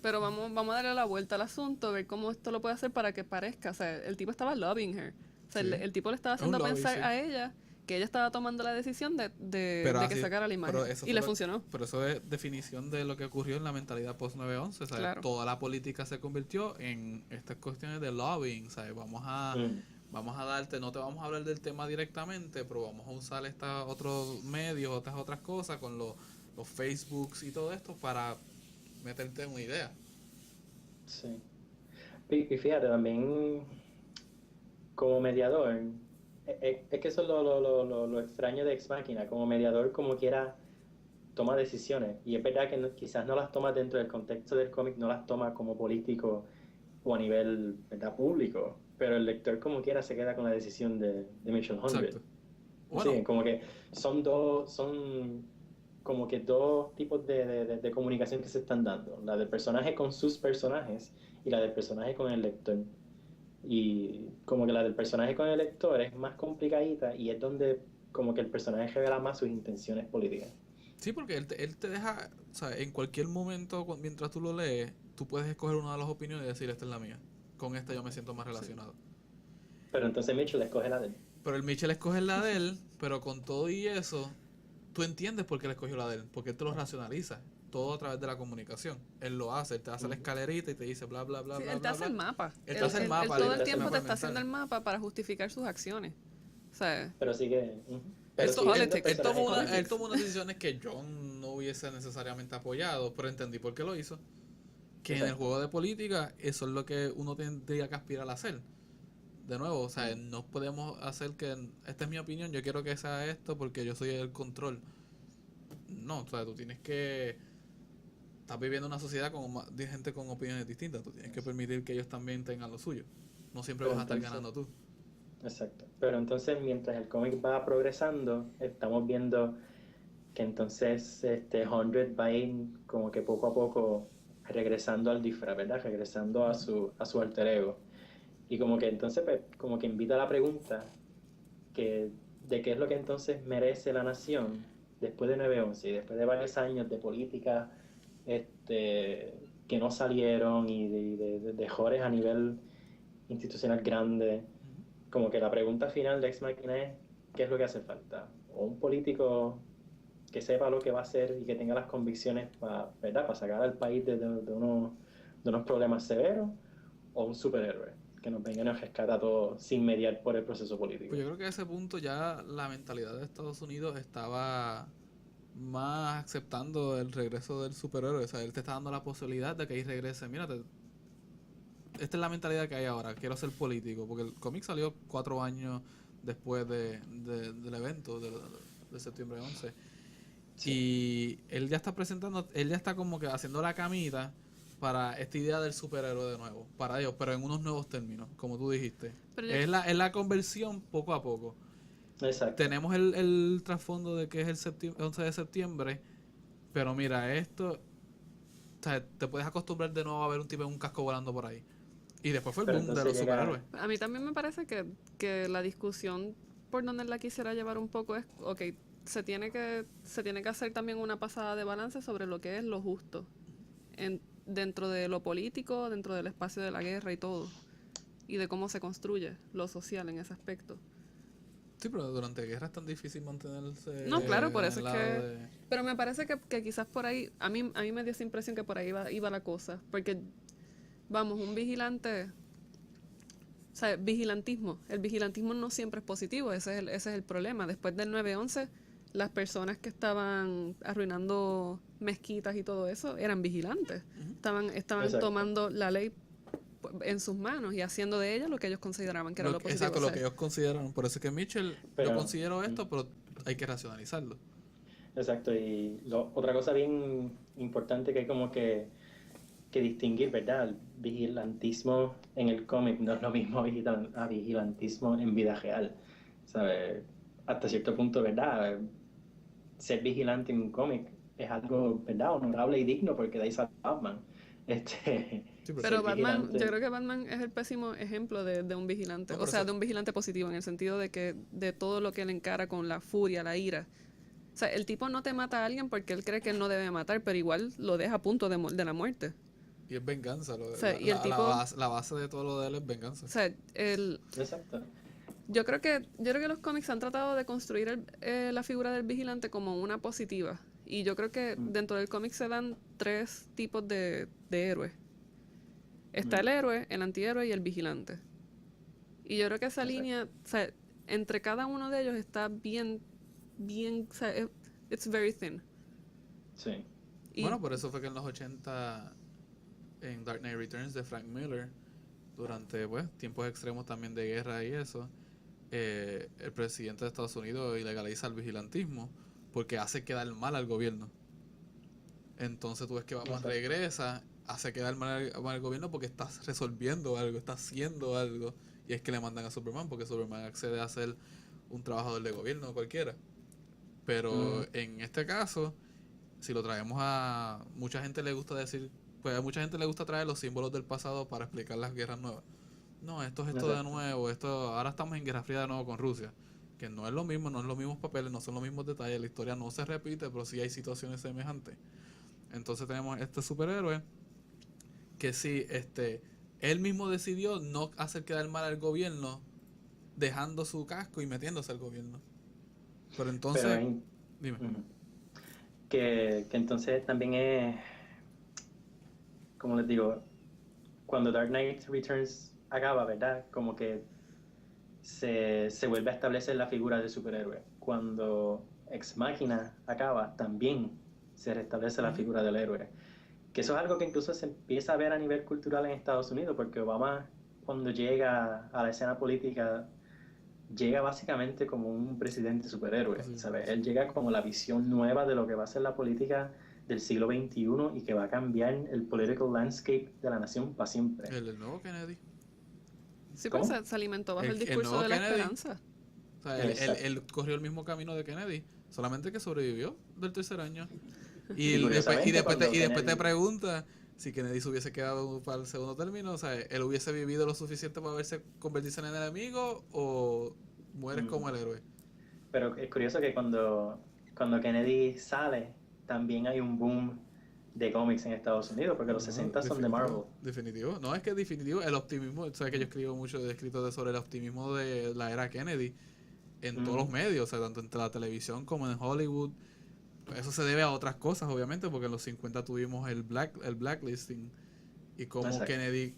pero vamos a darle la vuelta al asunto, ver cómo esto lo puede hacer para que parezca, o sea, el tipo estaba loving her, o sea, Sí. el tipo le estaba Es un haciendo lobby, pensar sí. a ella que ella estaba tomando la decisión de que así- sacara la imagen, pero eso y fue le lo- funcionó. Pero eso es definición de lo que ocurrió en la mentalidad post 9/11, ¿sabes? Claro. Toda la política se convirtió en estas cuestiones de lobbying, ¿sabes? Vamos a darte, no te vamos a hablar del tema directamente, pero vamos a usar estos otros medios, otras cosas, con los Facebooks y todo esto para meterte en una idea. Sí. Y fíjate, también como mediador, es que eso es lo extraño de Ex Machina, como mediador como quiera toma decisiones, y es verdad que quizás no las toma dentro del contexto del cómic, no las toma como político o a nivel, ¿verdad?, público, pero el lector como quiera se queda con la decisión de Mitchell Hundred. Exacto. Bueno, Sí, como que son como que dos tipos de comunicación que se están dando, la del personaje con sus personajes y la del personaje con el lector. Y como que la del personaje con el lector es más complicadita y es donde como que el personaje revela más sus intenciones políticas. sí, porque él te deja, o sea, en cualquier momento, mientras tú lo lees, tú puedes escoger una de las opiniones y decir, esta es la mía. Con esta yo me siento más relacionado. Pero entonces Mitchell escoge la de él. Pero el Mitchell escoge la de él, pero con todo y eso, tú entiendes por qué él escogió la de él, porque él te lo racionaliza, todo a través de la comunicación. Él lo hace, él te hace la escalerita y te dice bla, bla, bla, Sí, bla, él te bla, hace bla. el mapa. Él te hace el mapa, Él todo él el te hace el tiempo te mapa está haciendo el mental. mapa para justificar sus acciones. O sea, Pero sigue... Él, pero to- sigue él- siendo politics. él tomó personaje él político. tomó unas decisiones que yo no hubiese necesariamente apoyado, pero entendí por qué lo hizo. Que en el Exacto. juego de política, eso es lo que uno tendría que aspirar a hacer. De nuevo, o sea, no podemos hacer que esta es mi opinión, yo quiero que sea esto porque yo soy el control. No, o sea, tú tienes que... Estás viviendo en una sociedad de gente con opiniones distintas, tú tienes que permitir que ellos también tengan lo suyo. No siempre Pero vas a estar entonces- ganando tú. Exacto. Pero entonces, mientras el cómic va progresando, estamos viendo que entonces Hundred va a ir como que poco a poco regresando al disfraz, ¿verdad? Regresando a su alter ego. Y como que entonces, pues, como que invita a la pregunta de qué es lo que entonces merece la nación después de 9/11 y después de varios años de política que no salieron y de errores a nivel institucional grande. Como que la pregunta final de Ex Machina es ¿qué es lo que hace falta? O un político que sepa lo que va a hacer y que tenga las convicciones ¿verdad?, para sacar al país de unos problemas severos, o un superhéroe que nos venga y nos rescata a todos sin mediar por el proceso político. Pues yo creo que a ese punto ya la mentalidad de Estados Unidos estaba más aceptando el regreso del superhéroe. O sea, él te está dando la posibilidad de que ahí regrese. Mírate, esta es la mentalidad que hay ahora. Quiero ser político. Porque el cómic salió 4 años después del evento de septiembre 11. Sí. Y él ya está presentando, él ya está como que haciendo la camita para esta idea del superhéroe de nuevo. Para ellos, pero en unos nuevos términos, como tú dijiste. Pero Es la conversión poco a poco. Exacto. Tenemos el trasfondo de que es el 11 de septiembre, pero mira, esto, o sea, te puedes acostumbrar de nuevo a ver un tipo en un casco volando por ahí. Y después fue el Pero boom de entonces los llega- superhéroes. a mí también me parece que la discusión por donde la quisiera llevar un poco es, ok, se tiene que hacer también una pasada de balance sobre lo que es lo justo dentro de lo político, dentro del espacio de la guerra y todo, y de cómo se construye lo social en ese aspecto. Sí, pero durante guerra es tan difícil mantenerse. No, claro, por eso al es lado que- de- Pero me parece que quizás por ahí, a mí me dio esa impresión que por ahí iba la cosa, porque, vamos, un vigilante, o sea, el vigilantismo no siempre es positivo, ese es el problema. Después del 9/11, las personas que estaban arruinando mezquitas y todo eso eran vigilantes, estaban Exacto. tomando la ley en sus manos y haciendo de ella lo que ellos consideraban que era lo positivo. Exacto, lo que ellos consideraron. Por eso es que Mitchell, Pero- yo considero esto, pero hay que racionalizarlo. Exacto, y otra cosa bien importante que hay como que distinguir, ¿verdad? El vigilantismo en el cómic no es lo mismo a vigilantismo en vida real, ¿sabes? Hasta cierto punto, ¿verdad? Ser vigilante en un cómic es algo, ¿verdad? Honorable y digno porque de ahí sale Batman. Sí, Pero ser Batman, vigilante- yo creo que Batman es el pésimo ejemplo de un vigilante. No, O por sea, eso- de un vigilante positivo, en el sentido de que de todo lo que él encara con la furia, la ira. O sea, el tipo no te mata a alguien porque él cree que él no debe matar, pero igual lo deja a punto de la muerte. Y es venganza. O sea, y el tipo- la base de todo lo de él es venganza. O sea, Exacto. yo creo que los cómics han tratado de construir la figura del vigilante como una positiva. Y yo creo que dentro del cómic se dan 3 tipos de héroes. Está el héroe, el antihéroe y el vigilante. Y yo creo que esa Exacto. línea, o sea, entre cada uno de ellos está bien, o sea, it's very thin. Sí. Y Bueno, por eso fue que en los 80, en Dark Knight Returns de Frank Miller, durante pues tiempos extremos también de guerra y eso, el presidente de Estados Unidos ilegaliza el vigilantismo porque hace quedar mal al gobierno. Entonces tú ves que Batman Exacto. regresa, hace quedar mal al gobierno porque está resolviendo algo, está haciendo algo, y es que le mandan a Superman porque Superman accede a hacer un trabajador de gobierno cualquiera. Pero en este caso, si lo traemos a... Mucha gente le gusta decir... Pues a mucha gente le gusta traer los símbolos del pasado para explicar las guerras nuevas. No, esto es esto de Exacto. nuevo, ahora estamos en Guerra Fría de nuevo con Rusia. Que no es lo mismo, no es los mismos papeles, no son los mismos detalles, la historia no se repite, pero sí hay situaciones semejantes. Entonces tenemos este superhéroe que sí, él mismo decidió no hacer quedar mal al gobierno, dejando su casco y metiéndose al gobierno. Pero entonces... Pero hay- Dime. Ujú. Que entonces también es, como les digo, cuando Dark Knight Returns acaba, ¿verdad? Como que se vuelve a establecer la figura del superhéroe. Cuando Ex Machina acaba, también se restablece la figura del héroe. Que eso es algo que incluso se empieza a ver a nivel cultural en Estados Unidos, porque Obama, cuando llega a la escena política, llega básicamente como un presidente superhéroe, Sí. ¿sabes? Él llega como la visión nueva de lo que va a ser la política del siglo XXI y que va a cambiar el political landscape de la nación para siempre. El nuevo Kennedy. sí, pues ¿Cómo? se alimentó bajo el El discurso nuevo de la Kennedy. esperanza. O sea, él Exacto. corrió el mismo camino de Kennedy, solamente que sobrevivió del tercer año. Y, Y curiosamente, después te cuando pregunta si Kennedy se hubiese quedado para el segundo término, o sea, él hubiese vivido lo suficiente para convertirse en el enemigo o mueres como el héroe. Pero es curioso que cuando Kennedy sale, también hay un boom de cómics en Estados Unidos, porque los 60 son de Marvel. Definitivo. No, es que definitivo, el optimismo, sabes que yo escribo mucho de escritos sobre el optimismo de la era Kennedy en todos los medios, o sea, tanto en la televisión como en Hollywood. Eso se debe a otras cosas, obviamente, porque en los 50 tuvimos el blacklisting y cómo Exacto. Kennedy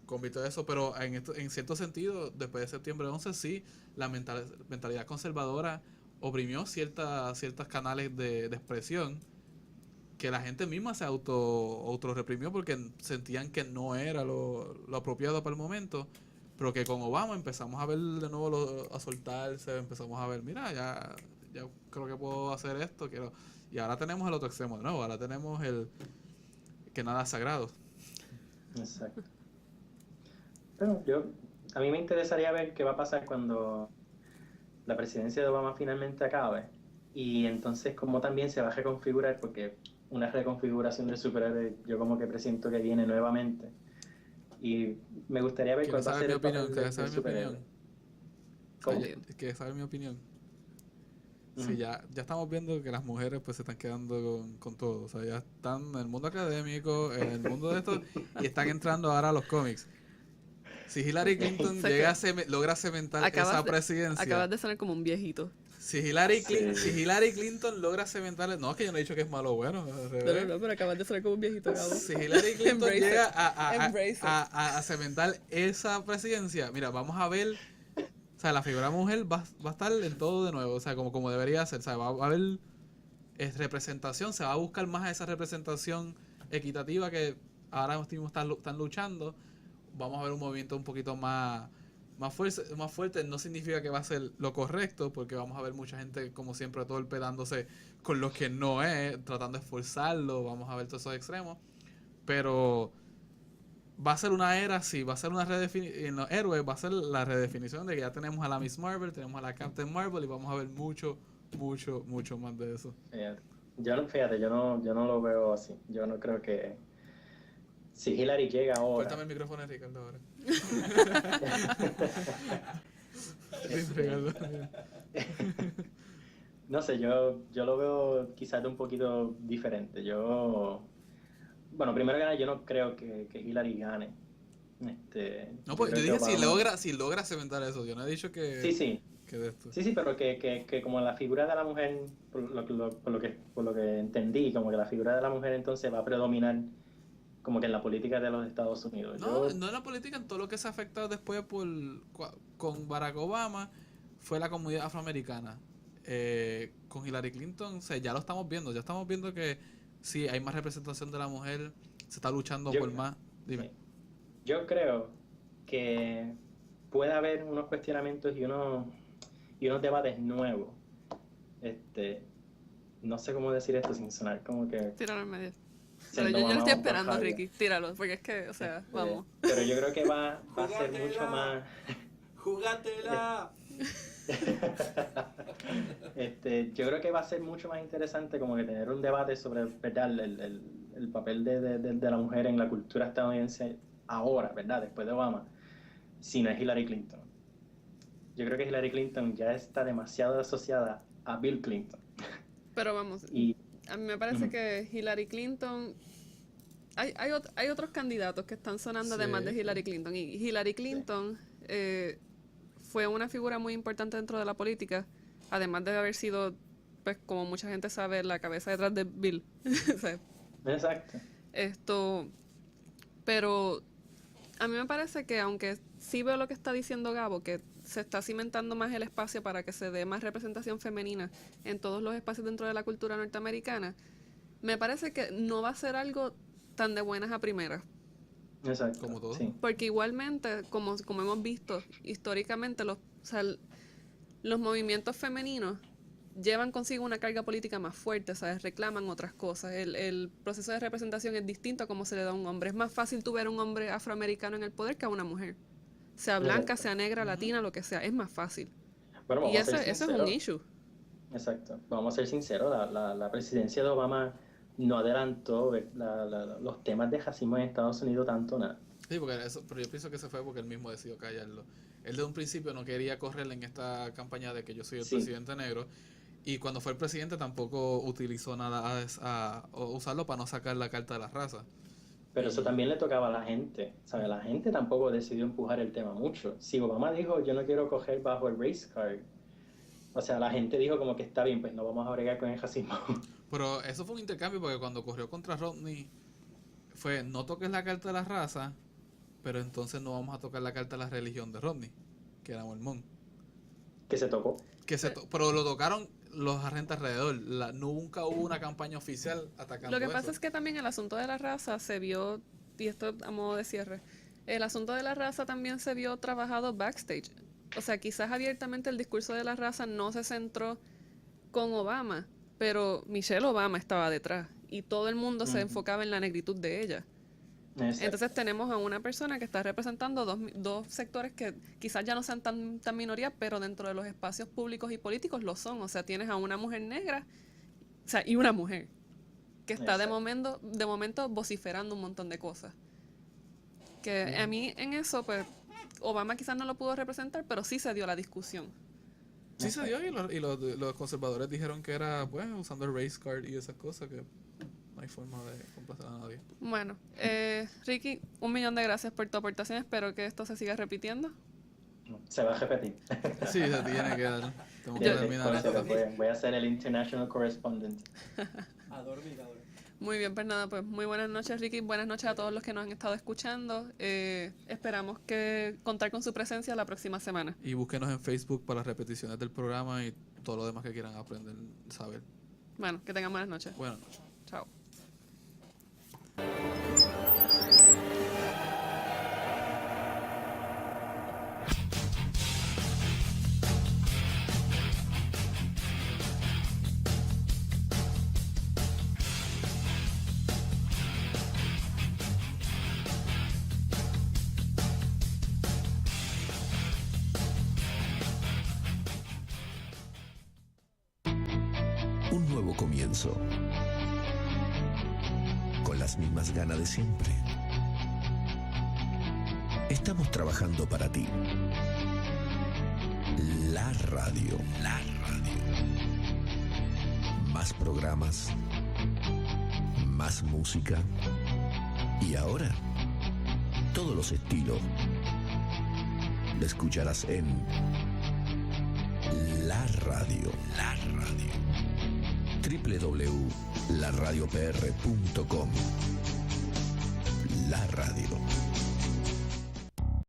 convirtió eso, pero en cierto sentido, después de septiembre 11, sí, la mentalidad conservadora oprimió ciertos canales de expresión que la gente misma se auto reprimió porque sentían que no era lo apropiado para el momento, pero que con Obama empezamos a ver de nuevo a soltarse, empezamos a ver, mira, ya creo que puedo hacer esto, y ahora tenemos el otro extremo de nuevo, ahora tenemos el que nada es sagrado. Exacto. Pero a mí me interesaría ver qué va a pasar cuando la presidencia de Obama finalmente acabe. Y entonces cómo también se va a reconfigurar, porque una reconfiguración del superhéroe yo como que presiento que viene nuevamente. Y me gustaría ver cuál ¿Quieres va a saber ser mi el papel opinión? ¿Quieres del saber mi superhéroe. opinión? ¿Cómo? ¿Quieres saber mi opinión? Ujú. Sí, ya estamos viendo que las mujeres pues se están quedando con todo, o sea, ya están en el mundo académico, en el mundo de esto, y están entrando ahora a los cómics. Si Hillary Clinton O sea llega que logra cementar acabas esa de- presidencia, Acabas de sonar como un viejito. si Hillary Sí. Clinton logra cementar, no, es que yo no he dicho que es malo o bueno, al revés. No, pero acabas de sonar como un viejito, Gabo. Si Hillary Clinton Embrace llega it. Embrace it. a cementar esa presidencia, mira, vamos a ver, o sea, la figura mujer va a estar en todo de nuevo, o sea, como debería ser, o sea, va a haber representación, se va a buscar más esa representación equitativa que ahora mismo están luchando, vamos a ver un movimiento un poquito más fuerte. No significa que va a ser lo correcto, porque vamos a ver mucha gente, como siempre, torpedándose con lo que no es, tratando de esforzarlo, vamos a ver todos esos extremos, pero va a ser una era, sí, va a ser una redefinición, en los héroes va a ser la redefinición de que ya tenemos a la Miss Marvel, tenemos a la Captain Marvel, y vamos a ver mucho más de eso. Fíjate, yo no lo veo así. Yo no creo que si Hillary llega ahora. Cuéntame el micrófono a Ricardo ahora. No sé, yo lo veo quizás un poquito diferente. Bueno, primero que nada, yo no creo que Hillary gane. No, pues yo creo dije que si logra cementar eso. Yo no he dicho que... Sí. Que de esto. Sí, pero que como la figura de la mujer, por lo que entendí, como que la figura de la mujer entonces va a predominar como que en la política de los Estados Unidos. No en la política, en todo lo que se ha afectado después con Barack Obama fue la comunidad afroamericana. Con Hillary Clinton, ya lo estamos viendo que sí, hay más representación de la mujer, se está luchando por más. Dime. Yo creo que puede haber unos cuestionamientos y unos debates nuevos. No sé cómo decir esto sin sonar como que... Tíralo en medio. Pero yo lo estoy esperando, Ricky. Tíralo, porque es que, o sea, vamos. Pero yo creo que va a ser mucho más... ¡Júgatela! Yo creo que va a ser mucho más interesante como que tener un debate sobre, ¿verdad?, el papel de la mujer en la cultura estadounidense ahora, ¿verdad?, después de Obama, si no es Hillary Clinton. Yo creo que Hillary Clinton ya está demasiado asociada a Bill Clinton. Pero vamos, a mí me parece que Hillary Clinton... Hay otros candidatos que están sonando además de Hillary Clinton. Y Hillary Clinton fue una figura muy importante dentro de la política, además de haber sido, pues como mucha gente sabe, la cabeza detrás de Bill. O sea, Exacto. Pero a mí me parece que, aunque sí veo lo que está diciendo Gabo, que se está cimentando más el espacio para que se dé más representación femenina en todos los espacios dentro de la cultura norteamericana, me parece que no va a ser algo tan de buenas a primeras. Exacto. Como todo. Sí. Porque igualmente, como hemos visto históricamente, los movimientos femeninos llevan consigo una carga política más fuerte, ¿sabes? Reclaman otras cosas. El proceso de representación es distinto a cómo se le da a un hombre. Es más fácil tú ver a un hombre afroamericano en el poder que a una mujer. Sea blanca, sea negra, latina, lo que sea. Es más fácil. Bueno, y eso es un issue. Exacto. Vamos a ser sinceros, la presidencia de Obama no adelantó los temas de racismo en Estados Unidos tanto nada. Sí, pero yo pienso que se fue porque él mismo decidió callarlo. Él de un principio no quería correr en esta campaña de que yo soy el presidente negro, y cuando fue el presidente tampoco utilizó nada a usarlo para no sacar la carta de la raza. Pero eso también le tocaba a la gente, ¿sabes? La gente tampoco decidió empujar el tema mucho. Si Obama dijo, yo no quiero coger bajo el race card, o sea, la gente dijo como que está bien, pues no vamos a bregar con el racismo. Pero eso fue un intercambio, porque cuando corrió contra Romney fue, no toques la carta de la raza, pero entonces no vamos a tocar la carta de la religión de Romney, que era mormón. Que se tocó. Pero lo tocaron los agentes alrededor. Nunca hubo una campaña oficial atacando Lo que eso. pasa es que también el asunto de la raza se vio, y esto a modo de cierre, el asunto de la raza también se vio trabajado backstage. O sea, quizás abiertamente el discurso de la raza no se centró con Obama, pero Michelle Obama estaba detrás y todo el mundo se enfocaba en la negritud de ella. Exacto. Entonces tenemos a una persona que está representando dos sectores que quizás ya no sean tan minoría, pero dentro de los espacios públicos y políticos lo son. O sea, tienes a una mujer negra, o sea, y una mujer que está de momento vociferando un montón de cosas. Que a mí en eso, pues, Obama quizás no lo pudo representar, pero sí se dio la discusión. Sí se dio, y los conservadores dijeron que era, pues, usando el race card y esas cosas, que no hay forma de complacer a nadie. Bueno, Ricky, 1.000.000 de gracias por tu aportación. Espero que esto se siga repitiendo. Se va a repetir. Sí, se tiene que dar. Tengo que terminar esto. Voy a ser el international correspondent. A dormir. Muy bien, pues nada, pues muy buenas noches, Ricky. Buenas noches a todos los que nos han estado escuchando. Esperamos que contar con su presencia la próxima semana. Y búsquenos en Facebook para las repeticiones del programa y todo lo demás que quieran aprender, saber. Bueno, que tengan buenas noches. Buenas noches. Chao. Un nuevo comienzo. Con las mismas ganas de siempre. Estamos trabajando para ti. La radio. La radio. Más programas. Más música. Y ahora, todos los estilos. Lo escucharás en La Radio. La Radio. www.laradiopr.com. La Radio.